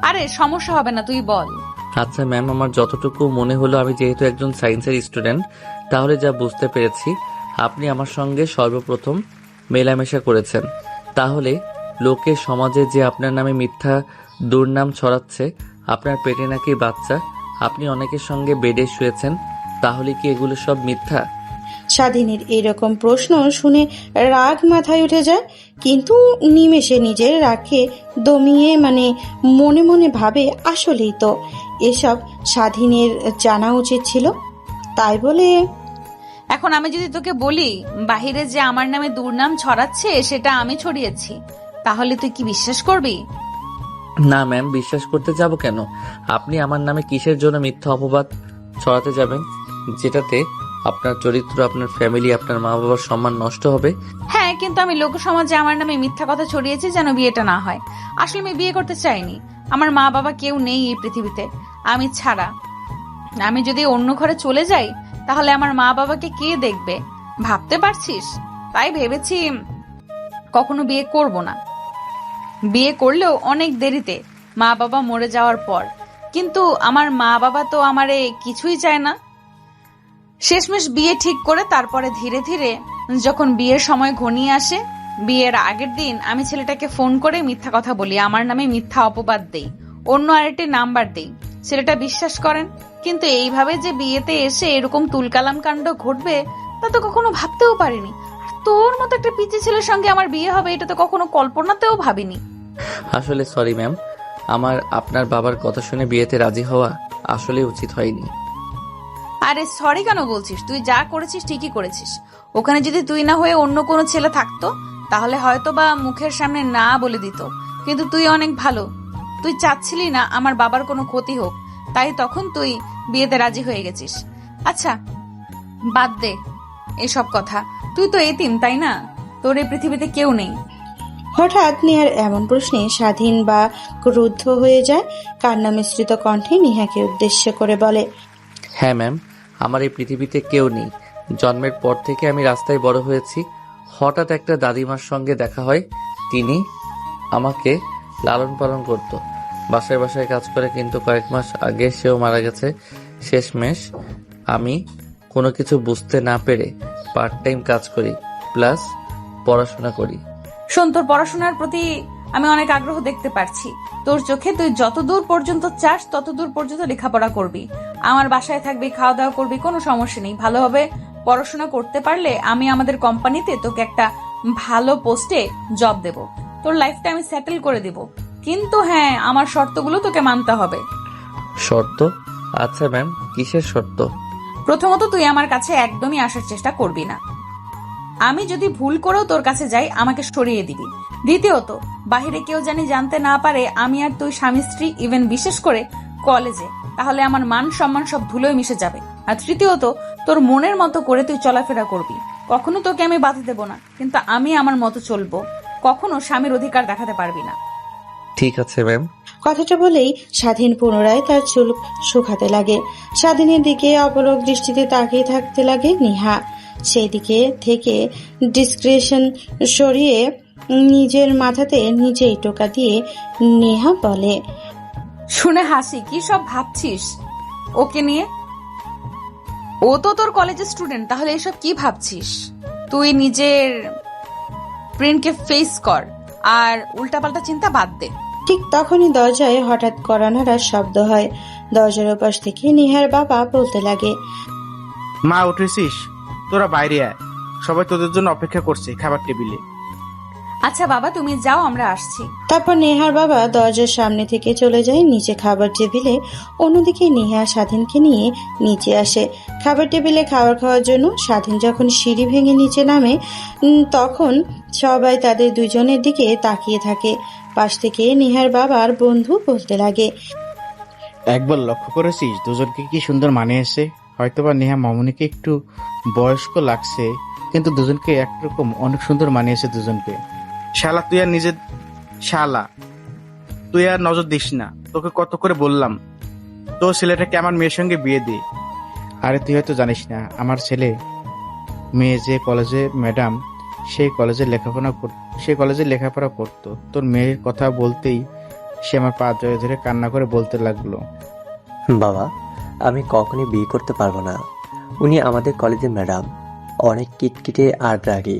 আরে সমস্যা হবে না, তুই বল। আচ্ছা ম্যাম, আমার যতটুকু মনে হলো, আমি যেহেতু একজন সায়েন্সের স্টুডেন্ট, তাহলে যা বুঝতে পেরেছি আপনি আমার সঙ্গে সর্বপ্রথম মেলামেশা করেছেন। তাহলে লোকের সমাজে যে আপনার নামে মিথ্যা দুর্নাম ছড়াচ্ছে, আপনার পেটে নাকি বাচ্চা, আপনি অনেকের সঙ্গে বেডে শুয়েছেন, তাহলে কি এগুলো সব মিথ্যা? স্বাধীনের এরকম প্রশ্ন শুনে রাগ মাথায় উঠে যায়, কিন্তু নিমেষে নিজের রাগকে দমিয়ে মনে মনে ভাবে আসলেই তো এসব স্বাধীনের জানা উচিত ছিল। তাই বলে, এখন আমি যদি তোকে বলি বাহিরে যে আমার নামে দুর্নাম ছড়াচ্ছে সেটা আমি ছড়িয়েছি, তাহলে তুই কি বিশ্বাস করবি? না ম্যাম, বিশ্বাস করতে যাব কেন? আপনি আমার নামে কিসের জন্য মিথ্যা অপবাদ ছড়াতে যাবেন, যেটাতে আপনার চরিত্র, আপনার ফ্যামিলি, আপনার মা বাবার সম্মান নষ্ট হবে? হ্যাঁ, কিন্তু আমি লোক সমাজে আমার নামে মিথ্যা কথা ছড়িয়েছি যেন বিয়েটা না হয়। আসলে আমি বিয়ে করতে চাইনি। আমার মা বাবা কেউ নেই এই পৃথিবীতে আমি ছাড়া। আমি যদি অন্য ঘরে চলে যাই তাহলে আমার মা বাবাকে কে দেখবে, ভাবতে পারছিস? তাই ভেবেছি কখনো বিয়ে করব না। বিয়ে করলেও অনেক দেরিতে, মা বাবা মরে যাওয়ার পর। কিন্তু আমার মা বাবা তো আমারে কিছুই চায় না। শেষমেশ বিয়ে ঠিক করে তারপরে ধীরে ধীরে যখন বিয়ের সময় ঘনিয়ে আসে, বিয়ের আগের দিন আমি ছেলেটাকে ফোন করে মিথ্যা কথা বলি, আমার নামে মিথ্যা অপবাদ দেই, অন্য আরেকটি নাম্বার দেই। ছেলেটা বিশ্বাস করেন, কিন্তু এইভাবে যে বিয়েতে এসে এরকম তুলকালাম কাণ্ড ঘটবে তা তো কখনো ভাবতেও পারিনি। আর তোর মতো একটা পিচি ছেলের সঙ্গে আমার বিয়ে হবে এটা তো কখনো কল্পনাতেও ভাবিনি। আসলে সরি ম্যাম, আমার আপনার বাবার কথা শুনে বিয়েতে রাজি হওয়া আসলে উচিত হয়নি। আরে সরি কেন বলছিস? তুই যা করেছিস ঠিকই করেছিস। ওখানে যদি তুই না হয়ে অন্য কোনো ছেলে থাকতো তাহলে হয়তো বা মুখের সামনে না বলে দিত, কিন্তু তুই অনেক ভালো। তুই চাচ্ছিলি না আমার বাবার কোনো ক্ষতি হোক, তাই তখন তুই বিয়েতে রাজি হয়ে গেছিস। আচ্ছা বাদ দে এসব কথা, তুই তো এতিম তাই না? তোর এই পৃথিবীতে কেউ নেই। হঠাৎ নেহার এমন প্রশ্নে স্বাধীন বা ক্রুদ্ধ হয়ে যায়। কান্না মিশ্রিত কণ্ঠে নেহাকে উদ্দেশ্য করে বলে, হ্যাঁ ম্যাম, আমার এই পৃথিবীতে কেউ নেই। জন্মের পর থেকে আমি রাস্তায় বড় হয়েছি। হঠাৎ একটা দাদিমার সঙ্গে দেখা হয়, তিনি আমাকে লালন পালন করত, বাসায় বাসায় কাজ করে, কিন্তু কয়েক মাস আগে সেও মারা গেছে। শেষমেশ আমি কোনো কিছু বুঝতে না পেরে পার্ট টাইম কাজ করি, প্লাস পড়াশোনা করি। শোন, তোর পড়াশোনার প্রতি আমি অনেক আগ্রহ দেখতে পারছি। তোর চোখে তুই যতদূর পর্যন্ত চাস ততদূর পর্যন্ত লেখাপড়া করবি, আমার বাসায় থাকবি, খাওয়া দাওয়া করবি, কোনো সমস্যা নেই। ভালোভাবে পড়াশোনা করতে পারলে আমি আমাদের কোম্পানিতে তোকে একটা ভালো পোস্টে জব দেব, তোর লাইফটা আমি সেটেল করে দিব। কিন্তু হ্যাঁ, আমার শর্তগুলো তোকে মানতে হবে। শর্ত? আচ্ছা ম্যাম, কিসের শর্ত? প্রথমত, তুই আমার কাছে একদমই আসার চেষ্টা করবি না। আমি যদি ভুল করেও তোর কাছে যাই আমাকে সরিয়ে দিবি। দ্বিতীয়ত, বাহিরে কেউ জানি জানতে না পারে আমি আর তুই স্বামী স্ত্রী, ইভেন বিশেষ করে কলেজে, তাহলে আমার মান সম্মান সব ধুলোয় মিশে যাবে। আর তৃতীয়ত, তোর মনের মতো করে তুই চলাফেরা করবি, কখনো তোকে আমি বাধা দেব না, কিন্তু আমি আমার মতো চলবো, কখনো স্বামীর অধিকার দেখাতে পারবি না। ঠিক আছে ম্যাম। কথাটা বলেই স্বাধীন পুনরায় তার চুল শুকাতে লাগে। স্বাধীনের দিকে অপলক দৃষ্টিতে তাকিয়ে থাকতে লাগে নেহা। সেই দিকে থেকে ডিসক্রিশন সরিয়ে নিজের মাথাতে নিজেই টোকা দিয়ে নেহা বলে, শুনে হাসি, কি সব ভাবছিস ওকে নিয়ে? ও তো তোর কলেজের স্টুডেন্ট, তাহলে এসব কি ভাবছিস? তুই নিজের ফ্রেন্ডকে ফেস কর আর উল্টাপাল্টা চিন্তা বাদ দে। ঠিক তখনই দরজায় হঠাৎ কড়া নাড়ার শব্দ হয়। দরজার ওপাশ থেকে নেহার বাবা বলতে লাগে, মা উঠেছিস? তোরা বাইরে আয়, সবাই তোদের জন্য অপেক্ষা করছে খাবার টেবিলে। আচ্ছা বাবা, তুমি যাও, আমরা আসছি। তারপর নেহার বাবা দরজার সামনে থেকে চলে যায় নিচে খাবার টেবিলে। অন্যদিকে নেহা স্বাধীনকে নিয়ে নিচে আসে খাবার টেবিলে খাবার খাওয়ার জন্য। স্বাধীন যখন সিঁড়ি ভেঙে নিচে নামে তখন সবাই তাদের দুজনের দিকে তাকিয়ে থাকে। পাশ থেকে নেহার বাবার বন্ধু বলতে লাগে, একবার লক্ষ্য করেছিস দুজনকে কি সুন্দর মানিয়েছে? হয়তোবা নেহা মামুনিকে একটু বয়স্ক লাগছে, কিন্তু দুজনকে একরকম অনেক সুন্দর মানিয়েছে দুজনকে। শালা তুই আর নজর দিস না, তোকে কত করে বললাম তোর ছেলেটাকে আমার মেয়ের সঙ্গে বিয়ে দে। আরে তুই হয়তো জানিস না, আমার ছেলে মেয়ে যে কলেজে ম্যাডাম, সেই কলেজে লেখাপড়া করতো। তোর মেয়ের কথা বলতেই সে আমার পা জড়িয়ে ধরে কান্না করে বলতে লাগলো, বাবা, আমি কখনই বিয়ে করতে পারবো না। উনি আমাদের কলেজের ম্যাডাম, অনেক কিটকিটে আর রাগী।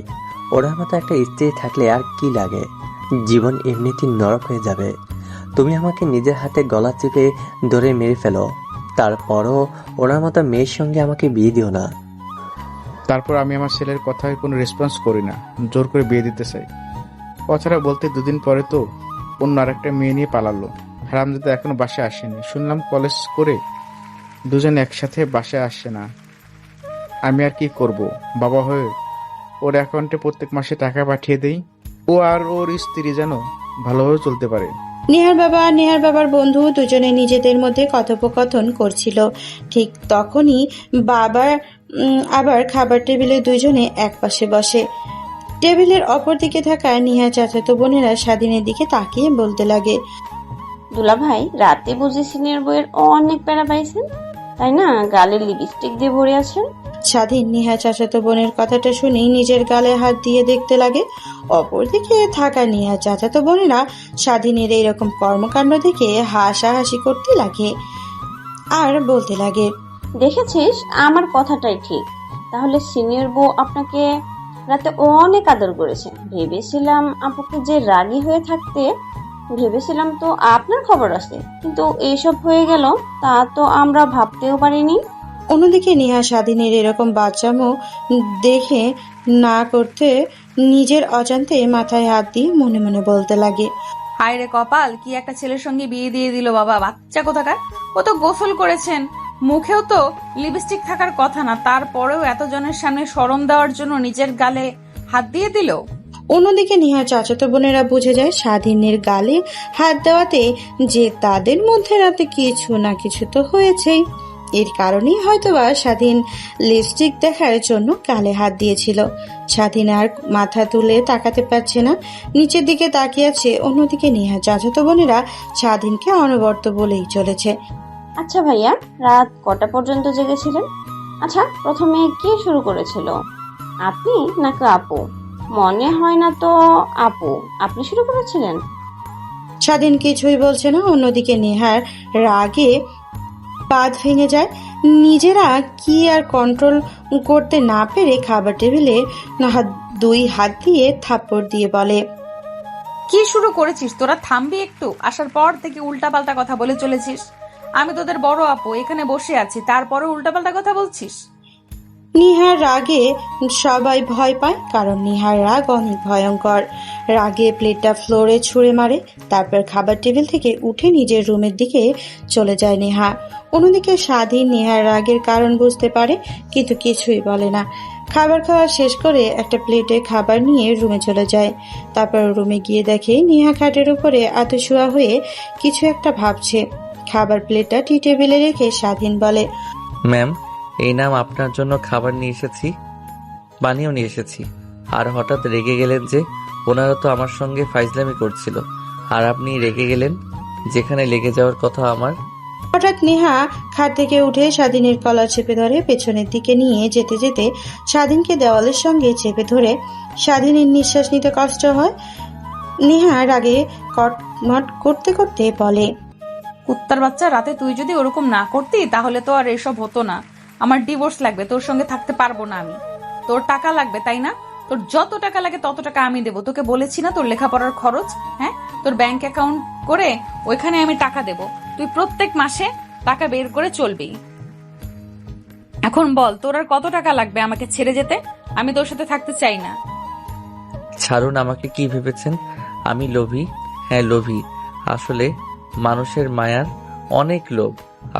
ওনার মতো একটা স্ত্রী থাকলে আর কি লাগে, জীবন এমনিতেই নরক হয়ে যাবে। তুমি আমাকে নিজের হাতে গলা চেপে ধরে মেরে ফেলো, তারপরও ওনার মতো মেয়ের সঙ্গে আমাকে বিয়ে দিও না। তারপর আমি আমার ছেলের কথায় কোনো রেসপন্স করি না, জোর করে বিয়ে দিতে চাই। কথাটা বলতে দুদিন পরে তো অন্য আরেকটা মেয়ে নিয়ে পালালো। হারামজাদা এখনো বাসায় আসেনি। শুনলাম কলেজ করে দুজনে একসাথে বাসায় আসে না। আমি আর কি করব? বাবা হয়ে ওর অ্যাকাউন্টে প্রত্যেক মাসে টাকা পাঠিয়ে দেই, ও আর ওর স্ত্রী যেন ভালোভাবে চলতে পারে। নেহার বাবা আর নেহার বাবার বন্ধু দুজনে নিজেদের মধ্যে কথোপকথন করছিল। ঠিক তখনই বাবা আবার খাবার টেবিলে দুজনে একপাশে বসে। টেবিলের অপর দিকে থাকা নেহার চাচাতো বোনেরা স্বাধীনের দিকে তাকিয়ে বলতে লাগে, দুলা ভাই, রাতে বুঝি সিনিয়র বইয়ের অনেক প্যারা পাইছেন, তাই না? গালে লিপস্টিক দিয়ে ভরে আছেন। স্বাধীন নেহা চাচাতো বোনের কথাটা শুনেই নিজের গালে হাত দিয়ে দেখতে লাগে। অপরদিকে থাকা নেহা চাচাতো বোনেরা স্বাধীনের এইরকম কর্মকাণ্ড দেখে হাসাহাসি করতে লাগে আর বলতে লাগে, দেখেছিস, আমার কথাটাই ঠিক। তাহলে সিনিয়র বউ আপনাকে রাতে অনেক আদর করেছে। ভেবেছিলাম আপুকে যে রাগী হয়ে থাকতে, ভেবেছিলাম তো আপনার খবর আছে, কিন্তু এইসব হয়ে গেল তা তো আমরা ভাবতেও পারিনি। অন্যদিকে নেহা স্বাধীনের এরকম বাচ্চামো দেখে না করতে নিজের অজান্তে মাথায় হাত দিয়ে মনে মনে বলতে লাগে, হায় রে কপাল, কি একটা ছেলের সঙ্গে বিয়ে দিয়ে দিল বাবা, বাচ্চা কোথাকার। ও তো গোসল করেছেন, মুখেও তো লিপস্টিক থাকার কথা না, তারপরেও এতজনের সামনে শরম দেওয়ার জন্য নিজের গালে হাত দিয়ে দিল। অন্যদিকে নেহা চাচাতো বোনেরা বুঝে যায় স্বাধীনের গালে হাত দেওয়াতে যে তাদের মধ্যে রাতে কিছু না কিছু তো হয়েছেই। এর কারণেই হয়তোবা স্বাধীন লিপস্টিক দেখার জন্য গালে হাত দিয়েছিল। স্বাধীন আর মাথা তুলে তাকাতে পারছে না, নিচের দিকে তাকিয়ে আছে। অন্যদিকে নেহা চাচাতো বোনেরা স্বাধীনকে অনবরত বলেই চলেছে, আচ্ছা ভাইয়া, রাত কটা পর্যন্ত জেগেছিলেন? আচ্ছা, প্রথমে কে শুরু করেছিল, আপনি নাকি আপু? মনে হয় না তো আপু, আপনি শুরু করেছিলেন। স্বাধীন কিছুই বলছে না। অন্যদিকে নেহার রাগে বাঁধ ভেঙে যায়। নিজেরা কি আর কন্ট্রোল করতে না পেরে খাবার টেবিলে দুই হাত দিয়ে থাপ্পড় দিয়ে বলে, কি শুরু করেছিস তোরা? থামবি একটু? আসার পর থেকে উল্টাপাল্টা কথা বলে চলেছিস। আমি তোদের বড় আপু, এখানে বসে আছি, তারপরে উল্টাপাল্টা কথা বলছিস। নিহার রাগে সবাই ভয় পায়, কারণ নিহার রাগ অনেক ভয়ঙ্কর। রাগে প্লেটটা ফ্লোরে ছুঁড়ে মারে, তারপর খাবার টেবিল থেকে উঠে নিজের রুমের দিকে চলে যায় নেহা। অন্যদিকে স্বাধীন নেহার রাগের কারণ বুঝতে পারে, কিন্তু কিছুই বলে না। খাবার খাওয়া শেষ করে একটা প্লেটে খাবার নিয়ে রুমে চলে যায়। তারপর রুমে গিয়ে দেখে নেহা খাটের উপরে আতশোয়া হয়ে কিছু একটা ভাবছে। খাবার প্লেটটা টি টেবিলে রেখে স্বাধীন বলে, ম্যাম, এই নাম আপনার জন্য খাবার নিয়ে এসেছি, বানিয়েও নিয়ে এসেছি। আর হঠাৎ রেগে গেলেন যে? ওনারা তো আমার সঙ্গে ফাইজলামি করছিল, আর আপনি রেগে গেলেন, যেখানে লেগে যাওয়ার কথা আমার। হঠাৎ নেহা খাট থেকে উঠে স্বাধীনের কলার চেপে ধরে পেছনের দিকে নিয়ে যেতে যেতে স্বাধীনকে দেওয়ালের সঙ্গে চেপে ধরে স্বাধীনের নিঃশ্বাস নিতে কষ্ট হয়। নেহা রাগে কটমট করতে করতে বলে, কুত্তার বাচ্চা, রাতে তুই যদি ওরকম না করতি তাহলে তো আর এসব হতো না। আমার ডিভোর্স লাগবে, তোর সঙ্গে থাকতে পারবো না আমি। তোর টাকা লাগবে তাই না? তোর যত টাকা লাগে তত টাকা আমি দেবো। তোকে বলেছি না তোর লেখাপড়ার খরচ, হ্যাঁ, তোর ব্যাংক অ্যাকাউন্ট করে ওইখানে আমি টাকা দেব। তুই প্রত্যেক মাসে টাকা বের করে চলবি। এখন বল, তোর আর কত টাকা লাগবে আমাকে ছেড়ে যেতে? আমি তোর সাথে থাকতে চাই না। ছাড়ুন আমাকে। কি ভেবেছেন আমি লোভী? হ্যাঁ লোভী, আসলে মানুষের মায়ার অনেক লোভ।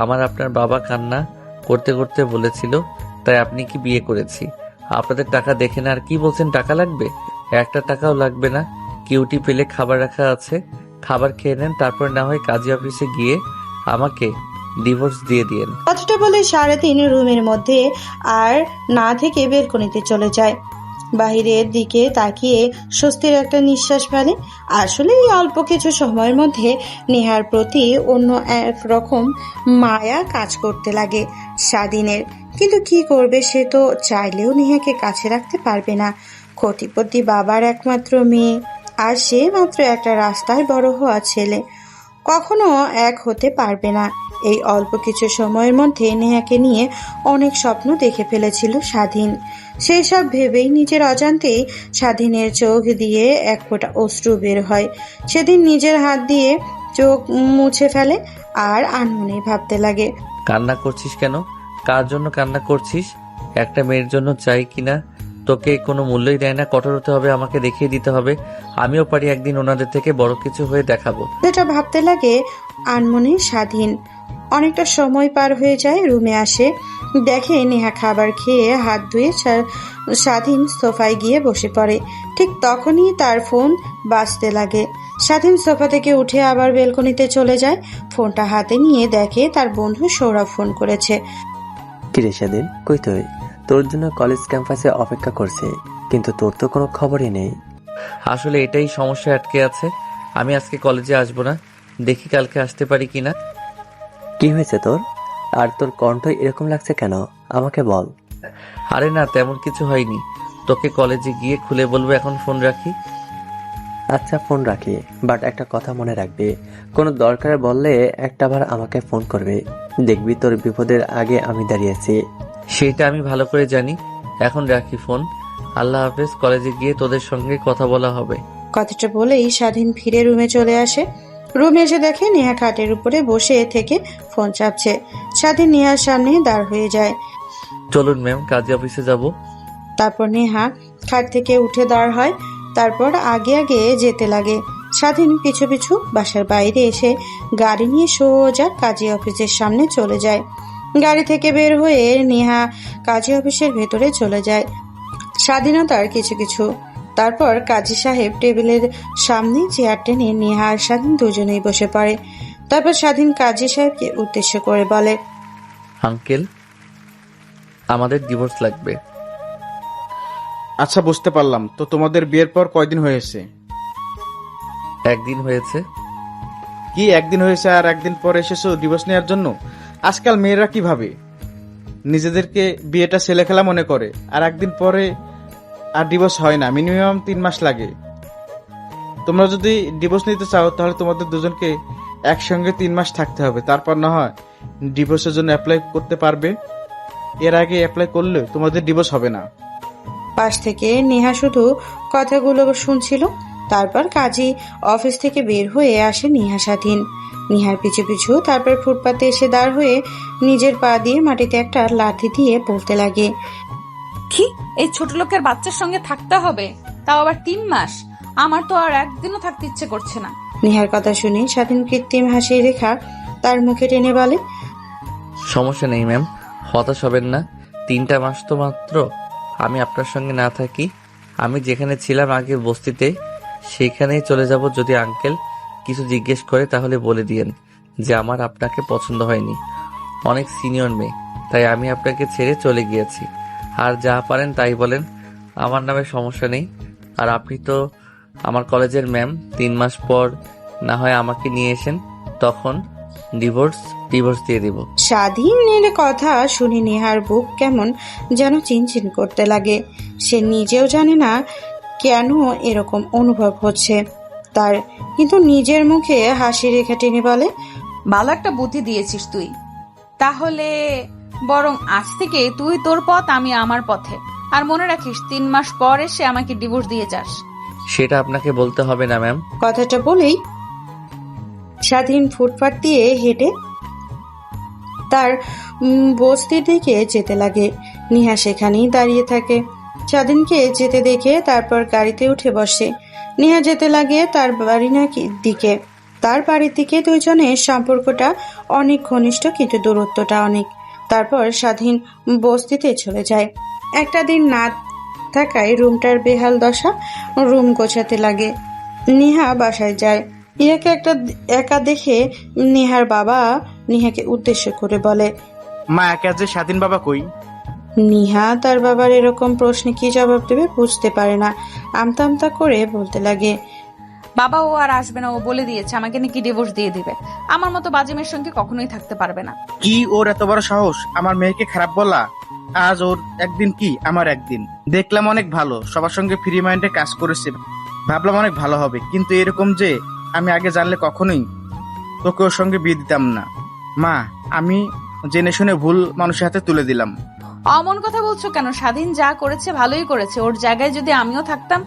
আমার আপনার বাবা কান্না করতে করতে বলেছিল, তাই আপনি কি বিয়ে করেছি। আপনাদের টাকা দেখে না আর কি বলছেন টাকা লাগবে? একটা টাকাও লাগবে না। কিউটি পেলে খাবার রাখা আছে, খাবার খেয়ে নেন, তারপর না হয় কাজী অফিসে গিয়ে আমাকে ডিভোর্স দিয়ে দিয়েন। কথাটা বলে 3:30 রুমের মধ্যে আর না থেকে বেলকনিতে চলে যায়। বাহিরের দিকে তাকিয়ে স্বস্তির একটা নিঃশ্বাস ফেলে। আসলে এই অল্প কিছু সময়ের মধ্যে নেহার প্রতি অন্য এক রকম মায়া কাজ করতে লাগে স্বাধীনের। কিন্তু কি করবে, সে তো চাইলেও নেহাকে কাছে রাখতে পারবে না। কোটিপতি বাবার একমাত্র মেয়ে, আর সে মাত্র একটা রাস্তায় বড় হওয়া ছেলে। কখনো এক হতে পারবে না। এই অল্প কিছু সময়ের মধ্যে নেহাকে নিয়ে অনেক স্বপ্ন দেখে ফেলেছিল স্বাধীন। সেই সব ভেবেই নিজের অজান্তেই স্বাধীনের চোখ দিয়ে এক ফোঁটা অশ্রু বের হয়। সেদিন নিজের হাত দিয়ে চোখ মুছে ফেলে আর আনমনে ভাবতে লাগে, কান্না করছিস কেন? কার জন্য কান্না করছিস? একটা মেয়ের জন্য চাই কিনা তোকে কোনো মূল্যই দেয় না। কঠোর হতে হবে, আমাকে দেখিয়ে দিতে হবে। আমিও পারি একদিন ওনাদের থেকে বড় কিছু হয়ে দেখাবো। যেটা ভাবতে লাগে আনমনে স্বাধীন। অনেকটা সময় পার হয়ে যায়। রুমে আসে, দেখে নেহা খাবার খেয়ে হাত ধুয়ে স্বাধীন সোফায় গিয়ে বসে পড়ে। ঠিক তখনই তার ফোন বাজতে লাগে। স্বাধীন সোফা থেকে উঠে আবার বেলকনিতে চলে যায়। ফোনটা হাতে নিয়ে দেখে তার বন্ধু সৌরভ ফোন করেছে। কিরে সেদিন, কই তুই? তোর জন্য কলেজ ক্যাম্পাসে অপেক্ষা করছে, কিন্তু তোর তো কোনো খবরই নেই। আসলে এটাই সমস্যা আটকে আছে। আমি আজকে কলেজে আসবো না, দেখি কালকে আসতে পারি কিনা। কি হয়েছে তোর? আর তোর কণ্ঠ এরকম লাগছে কেন? আমাকে বল। আরে না, তেমন কিছু হয়নি। তোকে কলেজে গিয়ে খুলে বলবো, এখন ফোন রাখি। আচ্ছা, ফোন রাখি, বাট একটা কথা মনে রাখবি, কোনো দরকারে বললে একটাবার আমাকে ফোন করবে। দেখবি তোর বিপদের আগে আমি দাঁড়িয়েছি। সেটা আমি ভালো করে জানি। এখন রাখি ফোন। আল্লাহ হাফেজ। কলেজে গিয়ে তোদের সঙ্গে কথা বলা হবে। কথাটা বলেই স্বাধীন ফিরে রুমে চলে আসে। রুমে এসে দেখে নেহা খাটের উপরে বসে থেকে ফোন চাপছে। স্বাধীন নেহার সামনে দাঁড় হয়ে যায়। চলুন ম্যাম, কাজে অফিসে যাব। তারপর নেহা খাট থেকে উঠে দাঁড় হয়। তারপর আগে আগে যেতে লাগে। স্বাধীন পিছু পিছু বাসার বাইরে এসে গাড়ি নিয়ে সোজা কাজী অফিসের সামনে চলে যায়। গাড়ি থেকে বের হয়ে নেহা কাজী অফিসের ভেতরে চলে যায়। স্বাধীনতার কিছু কিছু। তারপর কাজী সাহেব টেবিলের সামনে চেয়ার টেনে নেহা আর স্বাধীন দুজনেই বসে পড়ে। তারপর স্বাধীন কাজী সাহেবকে উদ্দেশ্য করে বলে, আঙ্কেল, আমাদের ডিভোর্স লাগবে। আচ্ছা, বুঝতে পারলাম। তো তোমাদের বিয়ের পর কয়দিন হয়েছে? একদিন হয়েছে। কি একদিন হয়েছে আর একদিন পর এসেছো ডিভোর্স নেওয়ার জন্য? আজকাল মেয়েরা কি ভাবে, নিজেদেরকে বিয়েটা ছেলে খেলা মনে করে, আর একদিন পরে আর ডিভোর্স হয় না, মিনিমাম 3 মাস লাগে। তোমরা যদি ডিভোর্স নিতে চাও তাহলে তোমাদের দুজনকে একসঙ্গে 3 মাস থাকতে হবে, তারপর না হয় ডিভোর্সের জন্য অ্যাপ্লাই করতে পারবে। এর আগে অ্যাপ্লাই করলে তোমাদের ডিভোর্স হবে না। পাশ থেকে নেহা শুধু কথাগুলো শুনছিল। তারপর কাজী অফিস থেকে বের হয়ে আসে নেহা স্বাধীন। নেহার পিছু পিছু তারপর ফুটপাতে এসে দাঁড় হয়ে নিজের পা দিয়ে মাটিতে একটা লাথি দিয়ে বলতে লাগে, কি এই ছোট লোকের বাচ্চার সঙ্গে থাকতে হবে, তাও আবার 3 মাস? আমার তো আর একদিনও থাকতে ইচ্ছে করছে না। নেহার কথা শুনে স্বাধীন কৃত্রিম হাসির রেখা তার মুখে টেনে বলে, সমস্যা নেই ম্যাম, হতাশ হবেন না। 3টা মাস তো মাত্র। আমি আপনার সঙ্গে না থাকি, আমি যেখানে ছিলাম আগের বস্তিতে সেইখানেই চলে যাব। যদি আঙ্কেল কিছু জিজ্ঞেস করে তাহলে বলে দিয়েন যে আমার আপনাকে পছন্দ হয়নি। অনেক সিনিয়র মেয়ে, তাই আমি আপনাকে ছেড়ে চলে গিয়েছি। আর যা পারেন তাই বলেন, আমার নামে সমস্যা নেই। আর আপনি তো আমার কলেজের ম্যাম, 3 মাস পর না হয় আমাকে নিয়ে এসেন, তখন ডিভোর্স দিয়ে দিব। স্বাধীনের কথা শুনে নেহার বুক কেমন যেন চিনচিন করতে লাগে। সে নিজেও জানে না কেন এরকম অনুভব হচ্ছে তার, কিন্তু নিজের মুখে হাসি রেখা টেনে বলে, ভালো একটা বুদ্ধি দিয়েছিস তুই। তাহলে বরং আজ থেকে তুই তোর পথ, আমি আমার পথে। আর মনে রাখিস 3 মাস পর এসে আমাকে ডিভোর্স দিয়ে যাস। সেটা আপনাকে বলতে হবে না ম্যাম। কথাটা বলেই স্বাধীন ফুটপাত দিয়ে হেঁটে তার বস্তির দিকে যেতে লাগে। নেহা সেখানেই দাঁড়িয়ে থাকে। স্বাধীনকে যেতে দেখে তারপর গাড়িতে উঠে বসে। নেহা যেতে লাগে তার বাড়ি দিকে। তার বাড়ির দিকে দুজনের সম্পর্কটা অনেক ঘনিষ্ঠ, কিন্তু দূরত্বটা অনেক। তারপর স্বাধীন বস্তিতে চলে যায়। একটা দিন না থাকায় রুমটার বেহাল দশা। রুম গোছাতে লাগে। নেহা বাসায় যায়। নেহাকে একা দেখে নেহার বাবা নেহাকে উদ্দেশ্য করে বলে, মা, একা যে স্বাধীন বাবা কই? নেহা তার বাবার এরকম প্রশ্নে কি জবাব দেবে বুঝতে পারে না। আমতা আমতা করে বলতে লাগে, বাবা ও আর আসবে না, ও বলে দিয়েছে আমাকে নাকি ডিভোর্স দিয়ে দিবে। আমার মতো বাজে মেয়ের সঙ্গে কখনোই থাকতে পারবে না। কি ওর এত বড় সাহস আমার মেয়েকে খারাপ বলা? আজ ওর একদিন কি আমার একদিন। দেখলাম অনেক ভালো, সবার সঙ্গে ফ্রি মাইন্ডে কাজ করেছে, ভাবলাম অনেক ভালো হবে, কিন্তু এরকম যে আমি আগে জানলে কখনোই তোকে ওর সঙ্গে বিয়ে দিতাম না। মা, আমি জেনে শুনে ভুল মানুষের হাতে তুলে দিলাম। অমন কথা বলছো কেন? স্বাধীন যা করেছে ভালোই করেছে। ওর জায়গায় যদি আমিও থাকতাম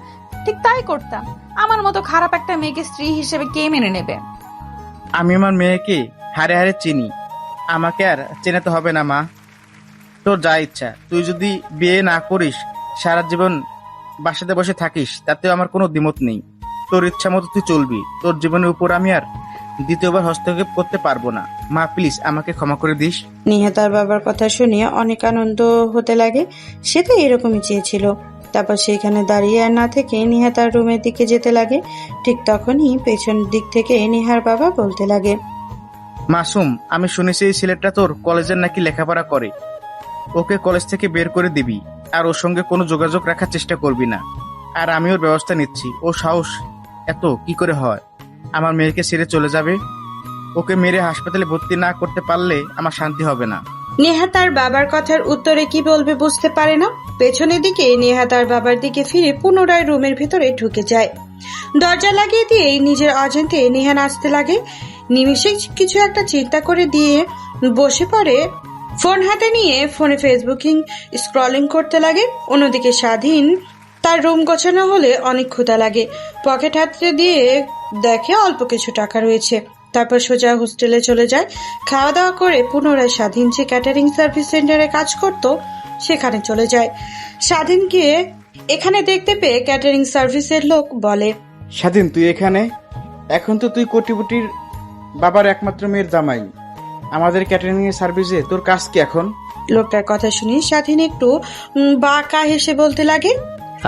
ঠিক তাই করতাম। আমার মতো খারাপ একটা মেয়েকে স্ত্রী হিসেবে কে মেনে নেবে? আমি আমার মেয়েকে হারে হারে চিনি, আমাকে আর চেনাতে হবে না মা। তোর যা ইচ্ছা, তুই যদি বিয়ে না করিস, সারা জীবন বাসাতে বসে থাকিস, তাতেও আমার কোনো দ্বিমত নেই। তোর ইচ্ছা মতো তুই চলবি, তোর জীবনের উপর আমি আর দ্বিতীয়বার হস্তক্ষেপ করতে পারবো না। মা প্লিজ আমাকে ক্ষমা করে দিস। নেহা তার বাবার কথা শুনে অনেক আনন্দ হতে লাগে। সে তো এরকমই চেয়েছিল। তারপর সেখানে দাঁড়িয়ে আর না থেকে নেহা তার রুমের দিকে যেতে লাগে। ঠিক তখনই পেছন দিক থেকে নেহার বাবা বলতে লাগে, মাসুম, আমি শুনেছি এই ছেলেটা তোর কলেজের নাকি লেখাপড়া করে, ওকে কলেজ থেকে বের করে দিবি, আর ওর সঙ্গে কোনো যোগাযোগ রাখার চেষ্টা করবি না। আর আমি ওর ব্যবস্থা নিচ্ছি। ও সাহস এত কি করে হয় আমার মেয়েকে ছেড়ে চলে যাবে? ওকে মেরে হাসপাতালে ভর্তি না করতে পারলে আমার শান্তি হবে না। নেহা তার বাবার কথার উত্তরে কি বলবে বুঝতে পারে না। পেছনের দিকে নেহা তার বাবার দিকে ফিরে পুনরায় রুমের ভিতরে ঢুকে যায়। দরজা লাগিয়ে দিয়ে নিজের অজান্তে নেহা নাচতে লাগে। নিমিষে কিছু একটা চিন্তা করে দিয়ে বসে পড়ে। ফোন হাতে নিয়ে ফোনে ফেসবুকিং স্ক্রলিং করতে লাগে। অন্যদিকে স্বাধীন তার রুম গোছানো হলে অনেক ক্ষুধা লাগে। পকেট হাতে দিয়ে দেখে অল্প কিছু টাকা রয়েছে। তারপর সোজা হোস্টেলে চলে যায়। খাওয়া দাওয়া করে পুনরায় স্বাধীন যে ক্যাটারিং সার্ভিস সেন্টারে কাজ করত সেখানে চলে যায়। স্বাধীনকে এখানে দেখতে পেয়ে ক্যাটারিং সার্ভিসের লোক বলে, স্বাধীন, তুই এখানে? এখন তো তুই কোটিপতির বাবার একমাত্র মেয়ের জামাই, আমাদের ক্যাটারিং এর সার্ভিসে তোর কাজ কি এখন? লোকটার কথা শুনে স্বাধীন একটু বাঁকা হেসে বলতে লাগে,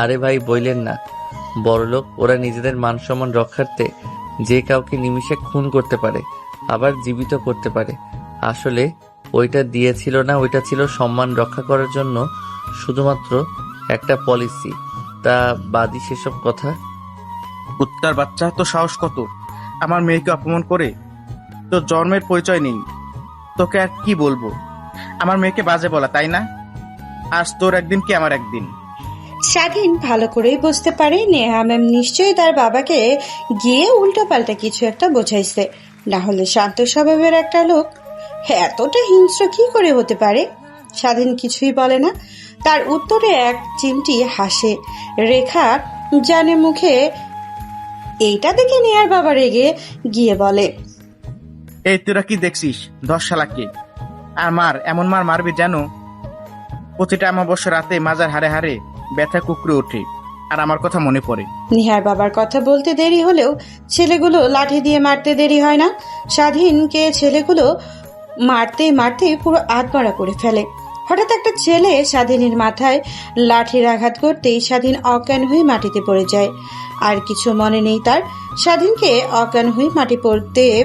আরে ভাই বইলেন না, বড়লোক ওরা নিজেদের মান সম্মান রক্ষার্থে যে কাউকে নিমিষে খুন করতে পারে, আবার জীবিত করতে পারে। আসলে ওইটা দিয়েছিল না, ওইটা ছিল সম্মান রক্ষা করার জন্য, শুধুমাত্র একটা পলিসি। তা বাদি সেসব কথা। কুত্তার বাচ্চা, তো সাহস কত আমার মেয়েকে অপমান করে? তোর জন্মের পরিচয় নেই, তোকে আর কি বলবো? আমার মেয়েকে বাজে বলা, তাই না? আজ তোর একদিন কি আমার একদিন। স্বাধীন ভালো করেই বুঝতে পারে নেহা ম্যাম নিশ্চয়ই তার বাবাকে গিয়ে উল্টো পাল্টা কিছু একটা বোঝাইছে, না হলে শান্ত স্বভাবের একটা লোক এতটা হিংস্র কি করে হতে পারে। স্বাধীন কিছুই বলে না। তার উত্তরে এক চিমটি হাসে। রেখা জানে মুখে। এইটা দেখে নেহার বাবা রেগে গিয়ে বলে, এই তোরা কি দেখছিস? 10 শালাকে আর মার, এমন মার মারবি যেন প্রতিটা অমাবস্যা রাতে মাজার হারে হারে ব্যথা কুকড়ে ওঠে। আর আমার কথা মনে পড়ে। নিহার বাবার কথা বলতে দেরি হলেও ছেলেগুলো লাঠি দিয়ে মারতে দেরি হয় না। স্বাধীনকে ছেলেগুলো মারতে মারতে পুরো আধমরা করে ফেলে। হঠাৎ একটা ছেলে স্বাধীনের মাথায় লাঠির আঘাত করতেই স্বাধীন অজ্ঞান হয়ে মাটিতে পড়ে যায়। আর কিছু মনে নেই তার। স্বাধীনকে অজ্ঞান হয়ে মাটি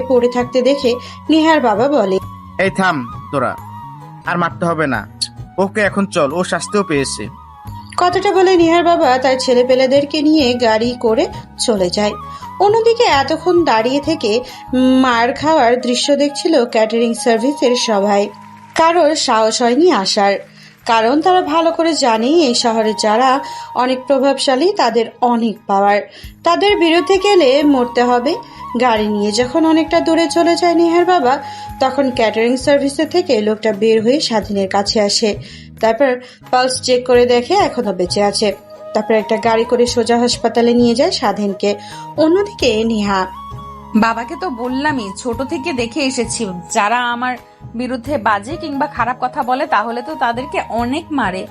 পড়ে থাকতে দেখে নিহার বাবা বলে, এই থাম তোরা, আর মারতে হবে না, ওকে এখন চল, ও শাস্তিও পেয়েছে। কথাটা বলে নিহার বাবা তার ছেলেপেলেদেরকে নিয়ে গাড়ি করে চলে যায়। অন্যদিকে এতক্ষণ দাঁড়িয়ে থেকে মার খাওয়ার দৃশ্য দেখছিল ক্যাটারিং সার্ভিসের সবাই। কারোর সাহস হয়নি আসার, কারণ তারা ভালো করে জানে এই শহরে যারা অনেক প্রভাবশালী তাদের অনেক পাওয়ার, তাদের বিরুদ্ধে গেলে মরতে হবে। গাড়ি নিয়ে যখন অনেকটা দূরে চলে যায় নিহার বাবা, তখন ক্যাটারিং সার্ভিসের থেকে লোকটা বের হয়ে স্বাধীনের কাছে আসে। তারপর পালস চেক করে দেখে এখনো বেঁচে আছে। তারপর একটা গাড়ি করে সোজা হাসপাতালে নিয়ে যায় স্বাধীনকে। অন্যদিকে নেহা, বাবাকে তো বললামই, ছোট থেকে দেখে এসেছি যারা আমার বিরুদ্ধে বাজে কিংবা খারাপ কথা বলে তাহলে তো তাদেরকে অনেক মারে।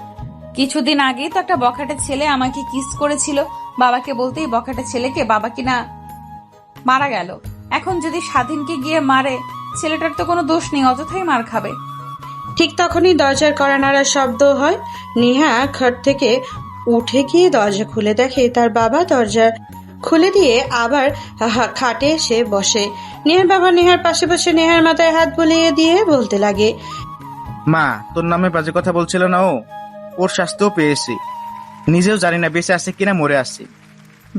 কিছুদিন আগেই তো একটা বখাটে ছেলে আমাকে কিস করেছিল, বাবাকে বলতেই বখাটে ছেলেকে বাবা কিনা মারা গেল। এখন যদি স্বাধীনকে গিয়ে মারে, ছেলেটার তো কোনো দোষ নেই, অযথাই মার খাবে। ঠিক তখনই দরজার কড়া নাড়ার শব্দ হয়। নেহা খাট থেকে উঠে গিয়ে দরজা খুলে দেখে তার বাবা দরজা খুলে দিয়ে আবার খাটে এসে বসে। নেহার বাবা নেহার পাশে বসে নেহার মাথায় হাত বুলিয়ে দিয়ে বলতে লাগে, মা, তোর নামে বাজে কথা বলছিল না, ওর শাস্তিও পেয়েছে। নিজেও জানি না বেঁচে আছে কিনা মরে আছে।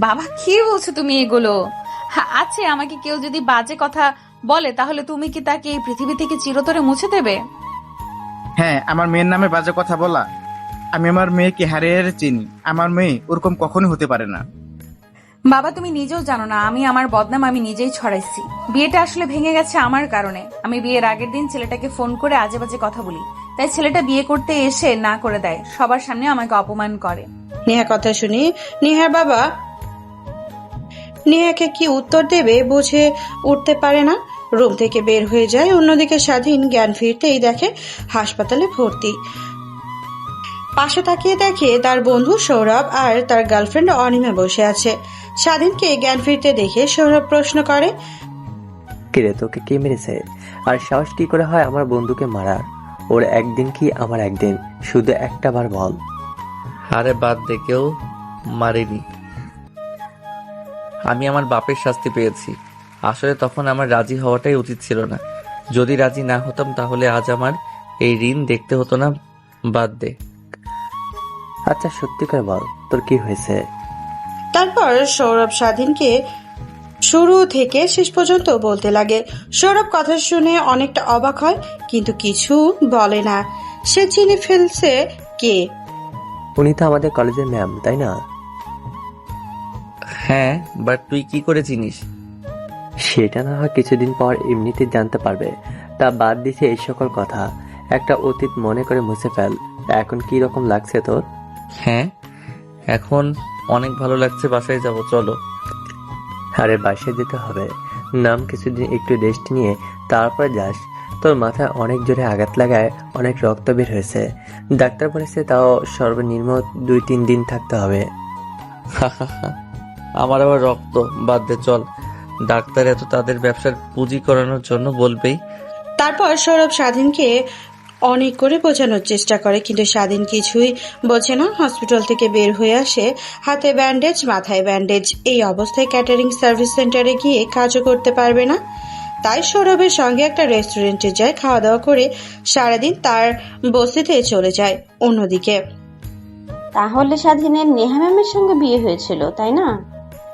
বাবা কি বলছো তুমি এগুলো? আছে, আমাকে কেউ যদি বাজে কথা বলে তাহলে তুমি কি তাকে এই পৃথিবী থেকে চিরতরে মুছে দেবে? হ্যাঁ, আমার মেয়ের নামে বাজে কথা বলা? আমি আমার মেয়েকে হারিয়ে চিনি। আমার মেয়ে ওরকম কখনোই হতে পারে না। বাবা তুমি নিজেও জানো না আমার বদনাম আমি নিজেই ছড়াইছি। বিয়েটা আসলে ভেঙে গেছে আমার কারণে। আমি বিয়ের আগের দিন ছেলেটাকে ফোন করে আজে বাজে কথা বলি, তাই ছেলেটা বিয়ে করতে এসে না করে দেয়, সবার সামনে আমাকে অপমান করে। নেহা কথা শুনে নেহার বাবা নেহাকে কি উত্তর দেবে বুঝে উঠতে পারে না, রুম থেকে বের হয়ে যায়। অন্যদিকে স্বাধীন জ্ঞান ফিরতেই দেখে হাসপাতালে ভর্তি। পাশে তাকিয়ে দেখে তার বন্ধু সৌরভ আর তার গার্লফ্রেন্ড অনিমা বসে আছে। স্বাধীনকে জ্ঞান ফিরতে দেখে সৌরভ প্রশ্ন করে, কিরে তোকে কে মেরেছে? আর সাহস কি করে হয় আমার বন্ধুকে মারার? ওর একদিন কি আমার একদিন, শুধু একটা বার বল। আরে বাদ দে, কেউ মারেনি। আমি আমার বাপের শাস্তি পেয়েছি। আসলে তখন আমার রাজি হওয়াটাই উচিত ছিল না। যদি রাজি না হতাম তাহলে আজ আমার এই ঋণ দেখতে হতো না। বাদ দে। আচ্ছা সত্যি করে বল তোর কি হয়েছে? তারপর সৌরভ স্বাধীনকে শুরু থেকে শেষ পর্যন্ত বলতে লাগে। সৌরভ কথা শুনে অনেকটা অবাক হয়, কিন্তু কিছু বলে না। সে চিনে ফেলছে কে। উনি তো আমাদের কলেজের ম্যাম, তাই না? হ্যাঁ, বাট তুই কি করে চিনিস? সেটা না হয় কিছুদিন পর এমনিতে জানতে পারবে। তা বাদ দিছে এই সকল কথা, একটা অতীত মনে করে মুছে ফেল। এখন কি রকম লাগছে তোর? হ্যাঁ, এখন অনেক ভালো লাগছে। বাসায় যাব, চলো। আরে বাসায় যেতে হবে? নাম কিছুদিন একটু রেস্ট নিয়ে তারপরে যাস। তোর মাথায় অনেক জোরে আঘাত লাগায় অনেক রক্ত বের হয়েছে। ডাক্তার বলেছে তাও সর্বনিম্ন 2-3 দিন থাকতে হবে। আমার আবার রক্ত? বাদ দে, চল। ডাক্তার এত তাদের ব্যবসার পুঁজি করানোর জন্য বলবেই। তারপর সৌরভ স্বাধীনকে অনেক করে বোঝানোর চেষ্টা করে, কিন্তু স্বাধীন কিছুই বোঝে না। হসপিটাল থেকে বের হয়ে আসে, হাতে ব্যান্ডেজ, মাথায় ব্যান্ডেজ। এই অবস্থায় ক্যাটারিং সার্ভিস সেন্টারে গিয়ে কাজও করতে পারবে না। তাই সৌরভের সঙ্গে একটা রেস্টুরেন্টে যায়, খাওয়া দাওয়া করে সারাদিন তার বস্তিতে চলে যায়। অন্যদিকে তাহলে স্বাধীনের নেহা ম্যামের সঙ্গে বিয়ে হয়েছিল, তাই না?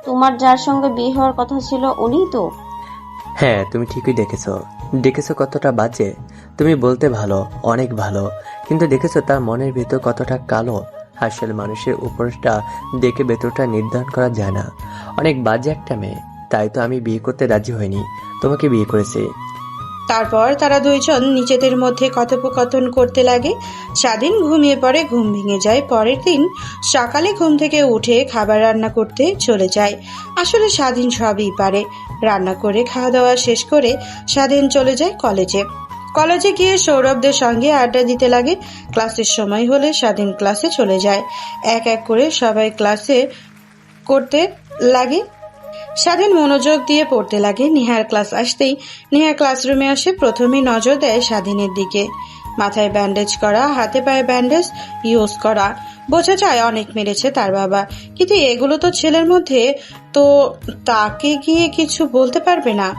তোমার যার সঙ্গে বিয়ে হওয়ার কথা ছিল উনিই তো? হ্যাঁ তুমি ঠিকই দেখেছো কতটা বাজে। তুমি বলতে ভালো, অনেক ভালো, কিন্তু দেখেছো তার মনের ভেতর কতটা কালো। আসলে মানুষের উপরটা দেখে ভেতরটা নির্ধারণ করা যায় না। অনেক বাজে একটা মেয়ে। তাই তো আমি বিয়ে করতে রাজি হইনি, তোমাকে বিয়ে করেছি। তারপর তারা দুইজন নিজেদের মধ্যে কথোপকথন করতে লাগে। স্বাধীন ঘুমিয়ে পড়ে, ঘুম ভেঙে যায়। পরের দিন সকালে ঘুম থেকে উঠে খাবার রান্না করতে চলে যায়। আসলে স্বাধীন সবই পারে। রান্না করে খাওয়া দাওয়া শেষ করে স্বাধীন চলে যায় কলেজে গিয়ে সৌরভদের সঙ্গে আড্ডা দিতে লাগে। ক্লাসের সময় হলে স্বাধীন ক্লাসে চলে যায়। এক এক করে সবাই ক্লাসে করতে লাগে। স্বাধীন মনোযোগ দিয়ে পড়তে লাগে। নেহার ক্লাস আসতেই নেহা ক্লাসরুমে আসে। প্রথমেই নজর দেয় স্বাধীনের দিকে। মাথায় ব্যান্ডেজ করা, হাতে পায়ে ব্যান্ডেজ ইউজ করা। বোঝা যায় অনেক মেরেছে তার বাবা, কিন্তু এগুলো তো ছেলের মধ্যে, তো তাকে গিয়ে কিছু বলতে পারবে না।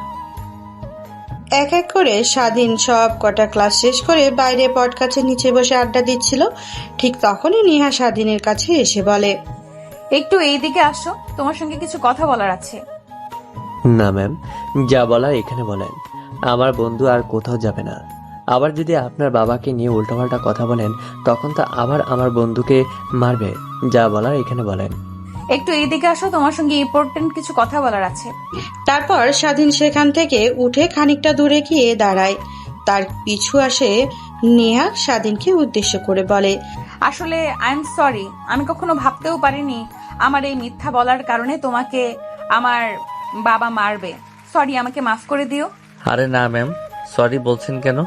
এক এক করে স্বাধীন সব কটা ক্লাস শেষ করে বাইরে পট গাছের নিচে বসে আড্ডা দিচ্ছিল। ঠিক তখনই নেহা স্বাধীনের কাছে এসে বলে, একটু এইদিকে আসো, তোমার সঙ্গে কিছু কথা বলার আছে। না ম্যাম, যা বলার এখানে বলেন। আমার বন্ধু আর কোথাও যাবে না। আবার যদি আপনার বাবাকে নিয়ে উল্টোপাল্টা কথা বলেন তখন তো আবার আমার বন্ধুকে মারবে। যা বলার এখানে বলেন। একটু এইদিকে আসো, তোমার সঙ্গে ইম্পর্টেন্ট কিছু কথা বলার আছে। তারপর স্বাধীন সেখান থেকে উঠে খানিকটা দূরে গিয়ে দাঁড়ায়। তার পিছু আসে নেহা। স্বাধীনকে উদ্দেশ্য করে বলে, আসলে আই এম সরি, আমি কখনো ভাবতেও পারিনি আমার এই মিথ্যা বলার কারণে তোমাকে আমার বাবা মারবে। সরি, আমাকে মাফ করে দিও। আরে না ম্যাম, সরি বলছেন কেন?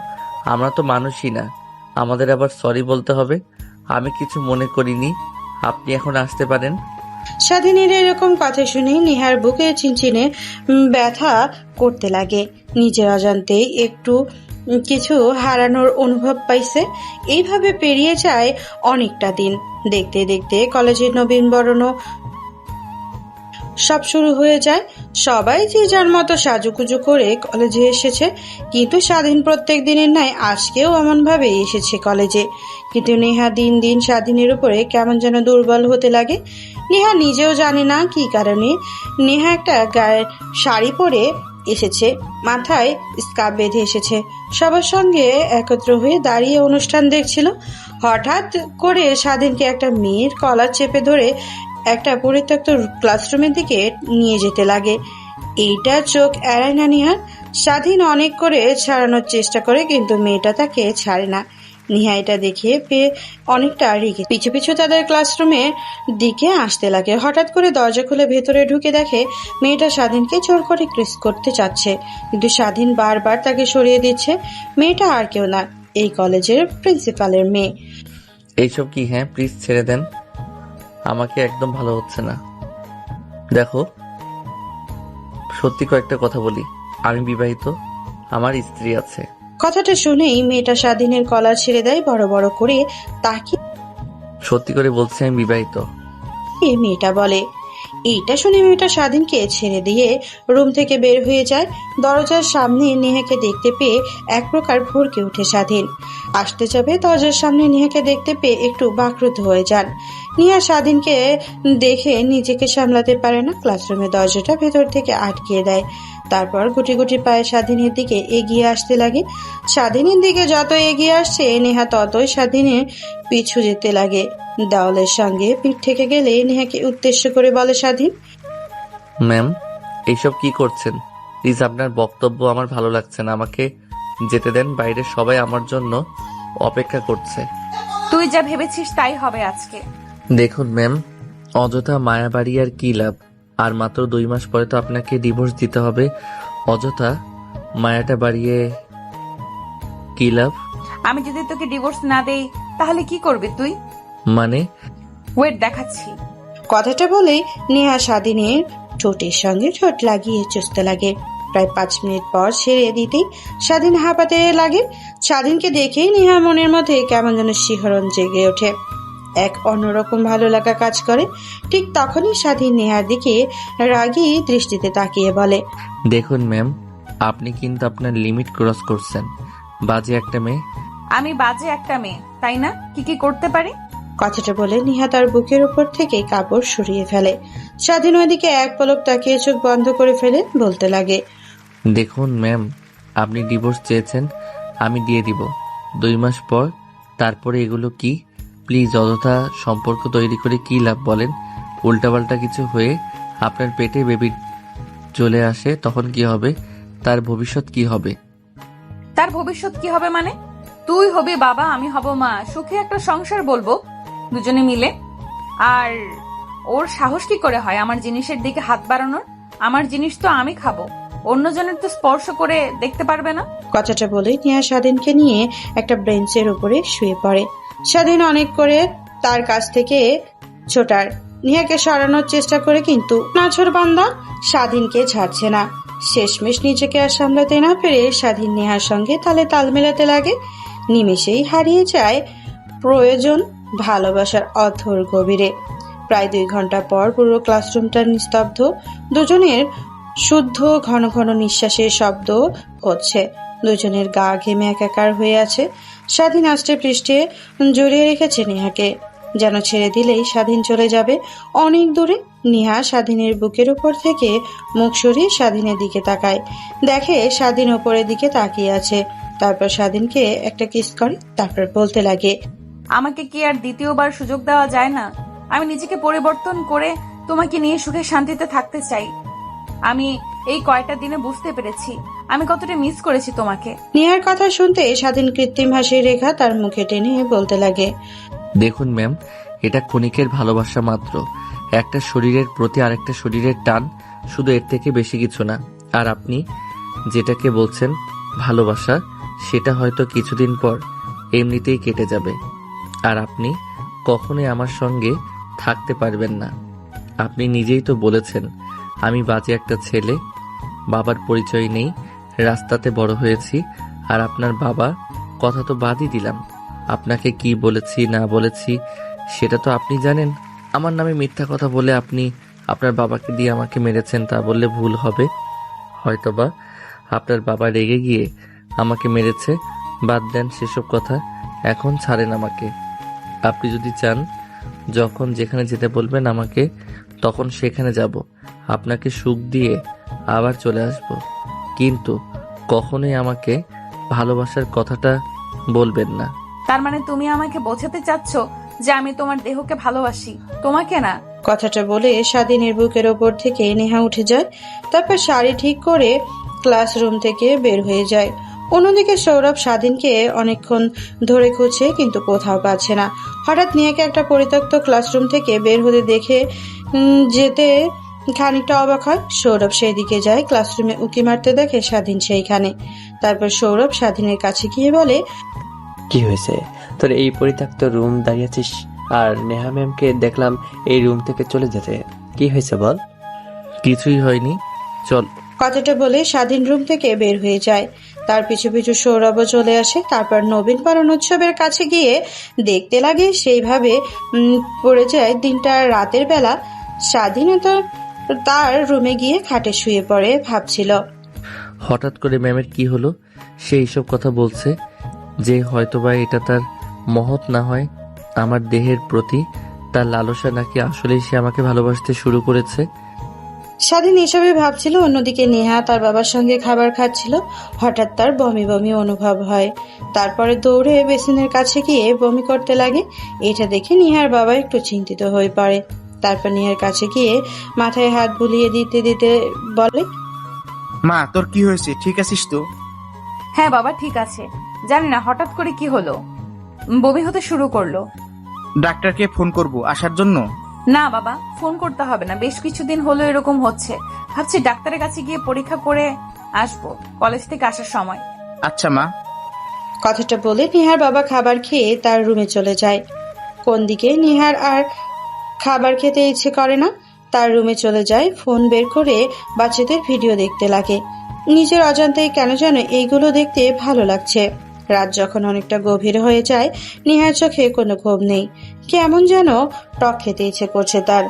আমরা তো মানুষই না, আমাদের আবার সরি বলতে হবে? আমি কিছু মনে করিনি, আপনি এখন আসতে পারেন। স্বাধীনের এরকম কথা শুনে নেহার বুকে চিনচিনে ব্যথা করতে লাগে। নিজের অজান্তেই একটু কিছু হারানোর অনুভব পাইছে। এইভাবে পেরিয়ে যায় অনেকটা দিন। দেখতে দেখতে কলেজের নবীনবরণও সব শুরু হয়ে যায়। সবাই যে যার মতো সাজুকুজু করে কলেজে এসেছে, কিন্তু স্বাধীন প্রত্যেক দিনের ন্যায় আজকেও এমন ভাবে এসেছে কলেজে। কিন্তু নেহা দিন দিন স্বাধীনের উপরে কেমন যেন দুর্বল হতে লাগে। নেহা নিজেও জানে না কি কারণে নেহা একটা গায়ের শাড়ি পরে এসেছে, মাথায় স্কার্ফ বেঁধে এসেছে, সবার সঙ্গে একত্র হয়ে দাঁড়িয়ে অনুষ্ঠান দেখছিল। হঠাৎ করে স্বাধীনকে একটা মেয়ের কলার চেপে ধরে একটা পরিত্যক্ত ক্লাসরুমের দিকে নিয়ে যেতে লাগে। এইটা চোখ এড়ায় না নেহার। স্বাধীন অনেক করে ছাড়ানোর চেষ্টা করে, কিন্তু মেয়েটা তাকে ছাড়ে না। নেহা এটা দেখে পেয়ে অনেকটা রেগে পিছু পিছু তাদের ক্লাসরুমের দিকে আসতে লাগে। হঠাৎ করে দরজা খুলে ভেতরে ঢুকে দেখে মেয়েটা স্বাধীনকে জোর করে কিস করতে চাচ্ছে, কিন্তু স্বাধীন বারবার তাকে সরিয়ে দিচ্ছে। মেয়েটা আর কেউ না, এই কলেজের প্রিন্সিপালের মেয়ে। এইসব কি? হ্যাঁ, প্লিজ ছেড়ে দেন, আমাকে একদম ভালো হচ্ছে না। দেখো, সত্যি কয়েকটা কথা বলি, আমি বিবাহিত, আমার স্ত্রী আছে। কথাটা শুনেই মেয়েটা স্বাধীনের কলার ছেড়ে দেয়, বড় বড় করে তাকিয়ে সত্যি করে বলছি আমি বিবাহিত। মেয়েটা বলে। এইটা শুনে মেয়েটা স্বাধীনকে ছেড়ে দিয়ে রুম থেকে বের হয়ে যায়। দরজার সামনে নেহাকে দেখতে পেয়ে এক প্রকার ভরকে উঠে স্বাধীন। আসতে যাবে, দরজার সামনে নেহাকে দেখতে পেয়ে একটু বাকরুদ্ধ হয়ে যান। নেহা স্বাধীনকে দেখে নিজেকে সামলাতে পারে না, ক্লাসরুমের দরজাটা ভেতর থেকে আটকিয়ে দেয়। তারপর গুটি গুটি পায়ে স্বাধীনের দিকে এগিয়ে আসতে লাগে। স্বাধীনের দিকে যত এগিয়ে আসছে নেহা ততই স্বাধীনের পিছু যেতে লাগে। দেওয়ালের সঙ্গে পিঠ থেকে গেলে নেহাকে উদ্দেশ্য করে বলে স্বাধীন, ম্যাম, এইসব কি করছেন? প্লিজ, আপনার বক্তব্য আমার ভালো লাগছে না, আমাকে যেতে দেন, বাইরে সবাই আমার জন্য অপেক্ষা করছে। তুই যা ভেবেছিস তাই হবে আজকে। দেখুন ম্যাম, অযথা মায়া বাড়ি আর কি লাভ? আর মাত্র 2 মাস পরে তো আপনাকে ডিভোর্স দিতে হবে, অযথা মায়াটা বাড়িয়ে কি লাভ? আমি যদি তোকে ডিভোর্স না দেই তাহলে কি করবি তুই? মানে? ওয়েট দেখাচ্ছি। কথাটা বলেই নেহা স্বাধীনের ঠোঁটের সঙ্গে ঠোঁট লাগিয়ে চুষতে লাগে। প্রায় 5 মিনিট পর ছেড়ে দিতেই স্বাধীন হাঁপাতে লাগে। স্বাধীনকে দেখেই নেহার মনের মধ্যে কেমন যেন শিহরণ জেগে ওঠে, এক অন্যরকম ভালো লাগা কাজ করে। ঠিক তখনই স্বাধীন নেহার দিকে রাগী দৃষ্টিতে তাকিয়ে বলে, দেখুন ম্যাম, আপনি কিন্তু আপনার লিমিট ক্রস করছেন। বাজে একটা মেয়ে। আমি বাজে একটা মেয়ে, তাই না? কি কি করতে পারি? কথাটা বলে নেহা তার বুকের উপর থেকে কাপড় সরিয়ে ফেলে। স্বাধীন ওইদিকে এক পলক তাকিয়ে চোখ বন্ধ করে ফেলে বলতে লাগে, দেখুন ম্যাম, আপনি ডিভোর্স চেয়েছেন, আমি দিয়ে দিব 2 মাস পর। তারপরে এগুলো কি? প্লিজ, অযথা সম্পর্ক তৈরি করে কি লাভ বলেন? উল্টাপাল্টা কিছু হয়ে আপনার পেটে বেবি চলে আসে, তখন কি হবে? তার ভবিষ্যৎ কি হবে? তার ভবিষ্যৎ কি হবে মানে? তুই হবি বাবা, আমি হব মা, সুখে একটা সংসার বলবো দুজনে মিলে। আর ওর সাহস কি করে হয় আমার জিনিসের দিকে হাত বাড়ানোর? আমার জিনিস তো আমি খাবো, অন্যজনের তো স্পর্শ করে দেখতে পারবে না। কথাটা বলে নেহা স্বাধীনকে নিয়ে একটা বেঞ্চের উপরে শুয়ে পড়ে। স্বাধীন অনেক করে তার কাছ থেকে ছোটার নেহাকে সরানোর চেষ্টা করে, কিন্তু নাছোড় বান্দা স্বাধীনকে ছাড়ছে না। শেষমেশ নিজেকে আর সামলাতে না পেরে স্বাধীন নেহার সঙ্গে তালে তাল মেলাতে লাগে। নিমেষেই হারিয়ে যায় প্রয়োজন ভালোবাসার অথর গভীরে। প্রায় 2 ঘন্টা পর পুরো ক্লাসরুমটা নিস্তব্ধ। দুজনের শুদ্ধ ঘন ঘন নিঃশ্বাসের শব্দ হচ্ছে। দুজনের গা ঘেমে একাকার হয়ে আছে। স্বাধীন আষ্টে পৃষ্ঠে জড়িয়ে রেখেছে নেহাকে, যেন ছেড়ে দিলেই স্বাধীন চলে যাবে অনেক দূরে। নেহা স্বাধীনের বুকের উপর থেকে মুখ সরিয়ে স্বাধীনের দিকে তাকায়, দেখে স্বাধীন ওপরের দিকে তাকিয়ে আছে। তারপর স্বাধীনকে একটা কিস করে, তারপর বলতে লাগে, আমাকে কি আর দ্বিতীয়বার সুযোগ দেওয়া যায় না? আমি নিজেকে পরিবর্তন করে তোমাকে নিয়ে সুখে শান্তিতে থাকতে চাই। আমি এই কয়টা দিনে বুঝতে পেরেছি আমি কতটা মিস করেছি তোমাকে। নেহার কথা শুনতে স্বাধীন কৃত্রিম হাসির রেখা তার মুখে টেনে বলতে লাগে, দেখুন ম্যাম, এটা ক্ষণিকের ভালোবাসা মাত্র, একটা শরীরের প্রতি আরেকটা শরীরের টান, শুধু এর থেকে বেশি কিছু না। আর আপনি যেটাকে বলছেন ভালোবাসা, সেটা হয়তো কিছুদিন পর এমনিতেই কেটে যাবে। আর আপনি কখনোই আমার সঙ্গে থাকতে পারবেন না। আপনি নিজেই তো বলেছেন আমি বাজে একটা ছেলে, বাবার পরিচয় নেই, রাস্তাতে বড় হয়েছি। আর আপনার বাবা কথা তো বাদই দিলাম, আপনাকে কি বলেছি না বলেছি সেটা তো আপনি জানেন। আমার নামে মিথ্যা কথা বলে আপনি আপনার বাবাকে দিয়ে আমাকে মেরেছেন, তা বললে ভুল হবে। হয়তোবা আপনার বাবা রেগে গিয়ে আমাকে মেরেছে, বাদ দেন সেসব কথা, এখন ছাড়েন আমাকে। আপনি যদি চান যখন যেখানে যেতে বলবেন আমাকে, তখন সেখানে যাব। আপনাকে সুখ দিয়ে আবার চলে আসব। কিন্তু কখনোই আমাকে ভালোবাসার কথাটা বলবেন না। তার মানে তুমি আমাকে বোঝাতে চাচ্ছ যে আমি তোমার দেহকে ভালোবাসি, তোমাকে না? কথাটা বলে স্বাধীনের বুকের ওপর থেকে নেহা উঠে যায়। তারপর শাড়ি ঠিক করে ক্লাসরুম থেকে বের হয়ে যায়। অন্যদিকে সৌরভ স্বাধীনকে অনেকক্ষণ ধরে খুঁজছে, কিন্তু কোথাও পাচ্ছে না। হঠাৎ নেহাকে একটা পরিত্যক্ত ক্লাসরুম থেকে বের হতে দেখে যেতে খানিকটা অবাক হয়। সৌরভ সেই দিকে যায়, ক্লাসরুমে উকি মারতে দেখে স্বাধীন সেইখানে। তারপর সৌরভ স্বাধীনের কাছে গিয়ে বলে, কি হয়েছে তোর? এই পরিত্যক্ত রুম দাঁড়িয়েছিস আর নেহা ম্যামকে দেখলাম এই রুম থেকে চলে যেতে। কি হয়েছে বল? কিছুই হয়নি, চল। কথাটা বলে স্বাধীন রুম থেকে বের হয়ে যায়। তার পিছু পিছু সৌরভও চলে আসে। তারপর নবীন বরণ উৎসবের কাছে গিয়ে দেখতে লাগে সেইভাবে পড়ে যায় দিনটা রাতের বেলা। স্বাধীনতা তার রুমে গিয়ে খাটে শুয়ে পড়ে ভাবছিল। হঠাৎ করে ম্যামের কি হলো? সে এইসব কথা বলছে যে হয়তোবা এটা তার মহৎ না হয় আমার দেহের প্রতি তার লালসা, নাকি আসলেই সে আমাকে ভালোবাসতে শুরু করেছে। স্বাধীন এসবে ভাবছিল। অন্যদিকে নেহা তার বাবার সঙ্গে খাবার খাচ্ছিল। হঠাৎ তার বমি বমি অনুভব হয়। তারপরে দৌড়ে বেসিনের কাছে গিয়ে বমি করতে লাগে। এটা দেখে নেহার বাবা একটু চিন্তিত হয়ে পড়ে। তারপর নেহার কাছে গিয়ে মাথায় হাত বুলিয়ে দিতে দিতে বলে, মা, তোর কি হয়েছে? ঠিক আছিস তো? হ্যাঁ বাবা, ঠিক আছে। জানি না হঠাৎ করে কি হলো, বমি হতে শুরু করলো। ডাক্তারকে ফোন করব আসার জন্য? না বাবা, ফোন করতে হবে না। বেশ কিছুদিন হলো এরকম হচ্ছে। ভাবছি ডাক্তারের কাছে গিয়ে পরীক্ষা করে আসবো কলেজ থেকে আসার সময়। আচ্ছা মা। কথাটা বলে নেহার বাবা খাবার খেয়ে তার রুমে চলে যায়। কোন দিকে নেহার আর খাবার খেতে ইচ্ছে করে না। তার রুমে চলে যায়, ফোন বের করে বাচ্চাদের ভিডিও দেখতে লাগে। নিজের অজান্তেই কেন যেন এইগুলো দেখতে ভালো লাগছে। রাত যখন অনেকটা গভীর হয়ে যায়, নেহার চোখে কোনো ঘুম নেই। কেমন যেন টক খেতে ইচ্ছে করছে তার।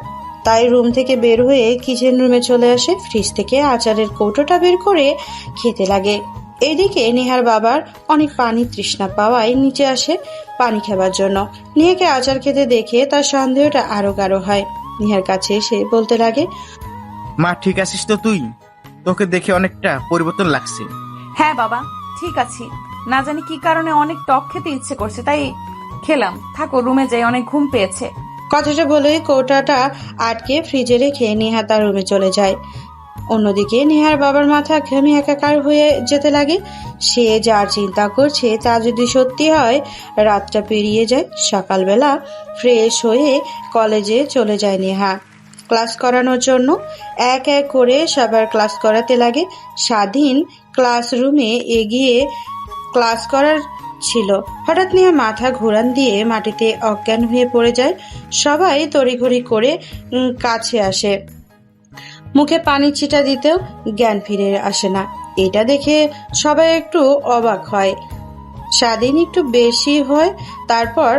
তাই রুম থেকে বের হয়ে কিচেন রুমে চলে আসে। ফ্রিজ থেকে আচারের কৌটোটা বের করে খেতে লাগে। এদিকে নেহার বাবার অনেক পানি তৃষ্ণা পাওয়ায় নিচে আসে পানি খাবার জন্য। নেহাকে আচার খেতে দেখে তার সন্দেহটা আরো গাঢ় হয়। নেহার কাছে এসে বলতে লাগে, মা, ঠিক আছিস তো তুই? তোকে দেখে অনেকটা পরিবর্তন লাগছে। হ্যাঁ বাবা, ঠিক আছি। না জানি কি কারণে অনেক টক খেতে ইচ্ছে করছে, তাই খেলাম। থাকো, রুমে যাই, অনেক ঘুম পেয়েছে। কথাটা বলে কৌটাটা আটকে ফ্রিজে রেখে নেহা তার রুমে চলে যায়। অন্যদিকে নেহার বাবার মাথা ঘেমে একাকার হয়ে যেতে লাগে। সে যার চিন্তা করছে তা যদি সত্যি হয়, রাতটা পেরিয়ে যায়। সকালবেলা ফ্রেশ হয়ে কলেজে চলে যায় নেহা ক্লাস করানোর জন্য। এক এক করে সবার ক্লাস করাতে লাগে। স্বাধীন ক্লাসরুমে এগিয়ে ক্লাস করার ছিল। হঠাৎ নেহা মাথা ঘোরান দিয়ে মাটিতে অজ্ঞান হয়ে পড়ে যায়। সবাই তড়িঘড়ি করে কাছে আসে। মুখে পানি ছিটা দিতেও জ্ঞান ফিরে আসে না। এটা দেখে সবাই একটু অবাক হয়। স্বাধীন একটু বেশি হয়। তারপর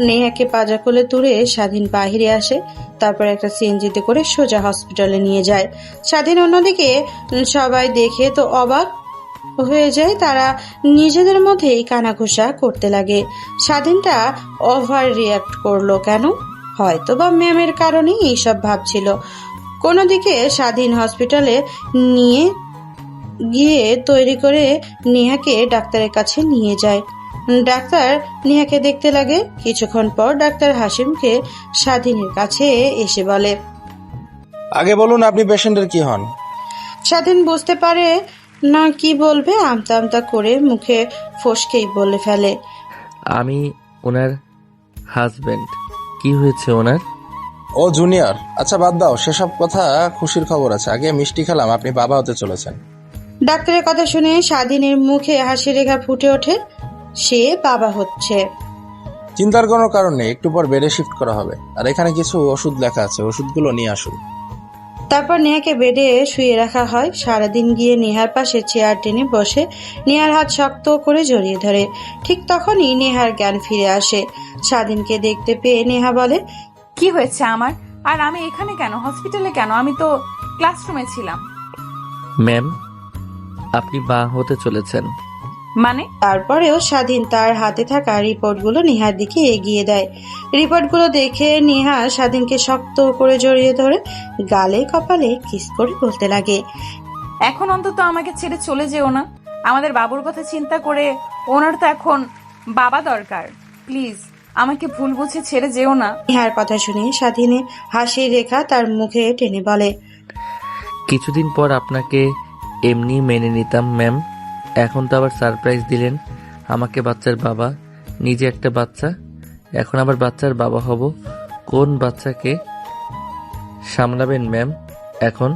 নেহাকে পাজা কোলে তুলে স্বাধীন বাহিরে আসে। তারপর একটা সিএনজিতে করে সোজা হসপিটালে নিয়ে যায়। স্বাধীন অন্যদিকে সবাই দেখে তো অবাক হয়ে যায়। তারা নিজেদের মধ্যেই কানাঘুষা করতে লাগে। স্বাধীনটা ওভার রিয়াক্ট করলো কেন? হয়তো বা ম্যামের কারণেই এইসব ভাবছিল। কোনো দিকে স্বাধীন হসপিটালে নিয়ে গিয়ে তৈরি করে নেহাকে ডাক্তারের কাছে নিয়ে যায়। ডাক্তার নেহাকে দেখতে লাগে। কিছুক্ষণ পর ডাক্তার হাসিমকে স্বাধীনের কাছে এসে বলে, আগে বলুন আপনি পেশেন্টের কি হন? স্বাধীন বুঝতে পারে না কি বলবে, আমতা আমতা করে মুখে ফসকেই বলে ফেলে, আমি ওনার হাজবেন্ড। কি হয়েছে ওনার? ও জুনিয়র। আচ্ছা বাদ দাও সেসব কথা, খুশির খবর আছে। আগে মিষ্টি খেলাম, আপনি বাবা হতে চলেছেন। ডাক্তারের কথা শুনে স্বাধীনের মুখে হাসি রেখা ফুটে ওঠে। সে বাবা হচ্ছে। চিন্তার কোনো কারণ নেই, একটু পর বেডে শিফট করা হবে। আর এখানে কিছু ওষুধ লেখা আছে, ওষুধগুলো নিয়ে আসুন। তারপর নেহাকে বেডে শুয়ে রাখা হয়। সারাদিন গিয়ে নেহার পাশে চেয়ার টেনে বসে নেহার হাত শক্ত করে জড়িয়ে ধরে। ঠিক তখনই নেহার জ্ঞান ফিরে আসে। স্বাধীনকে দেখতে পেয়ে নেহা বলে, কি হয়েছে আমার? আর আমি এখানে কেন, হসপিটালে কেন? আমি তো ক্লাসরুমে ছিলাম। ম্যাম, আপনি মা হতে চলেছেন। মানে? তারপরেও স্বাধীন তার হাতে থাকা রিপোর্টগুলো নিহার দিকে এগিয়ে দেয়। রিপোর্টগুলো দেখে নিহা স্বাধীনকে শক্ত করে জড়িয়ে ধরে গালে কপালে কিস করে বলতে লাগে, এখন অন্তত আমাকে ছেড়ে চলে যেও না। আমাদের বাবুর কথা চিন্তা করে ওনার তো এখন বাবা দরকার। প্লিজ আমাকে ভুল বুঝে ছেড়ে যেও না। নিহার কথা শুনে স্বাধীনে হাসির রেখা তার মুখে টেনে বলে, কিছুদিন পর আপনাকে এমনি মেনে নিতাম ম্যাম, এখন তো আবার সারপ্রাইজ দিলেন আমাকে বাচ্চার বাবা, নিজে একটা বাচ্চা, এখন আবার বাচ্চার বাবা হব। কোন বাচ্চাকে সামলাবেন ম্যাম এখন?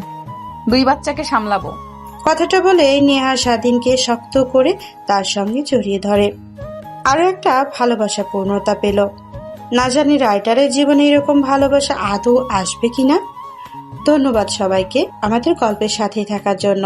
2 বাচ্চাকে সামলাবো। কথাটা বলে নেহা স্বাধীনকে শক্ত করে তার সঙ্গে জড়িয়ে ধরে। আরো একটা ভালোবাসা পূর্ণতা পেল। না জানি রাইটারের জীবনে এরকম ভালোবাসা আদৌ আসবে কিনা। ধন্যবাদ সবাইকে আমাদের গল্পের সাথে থাকার জন্য।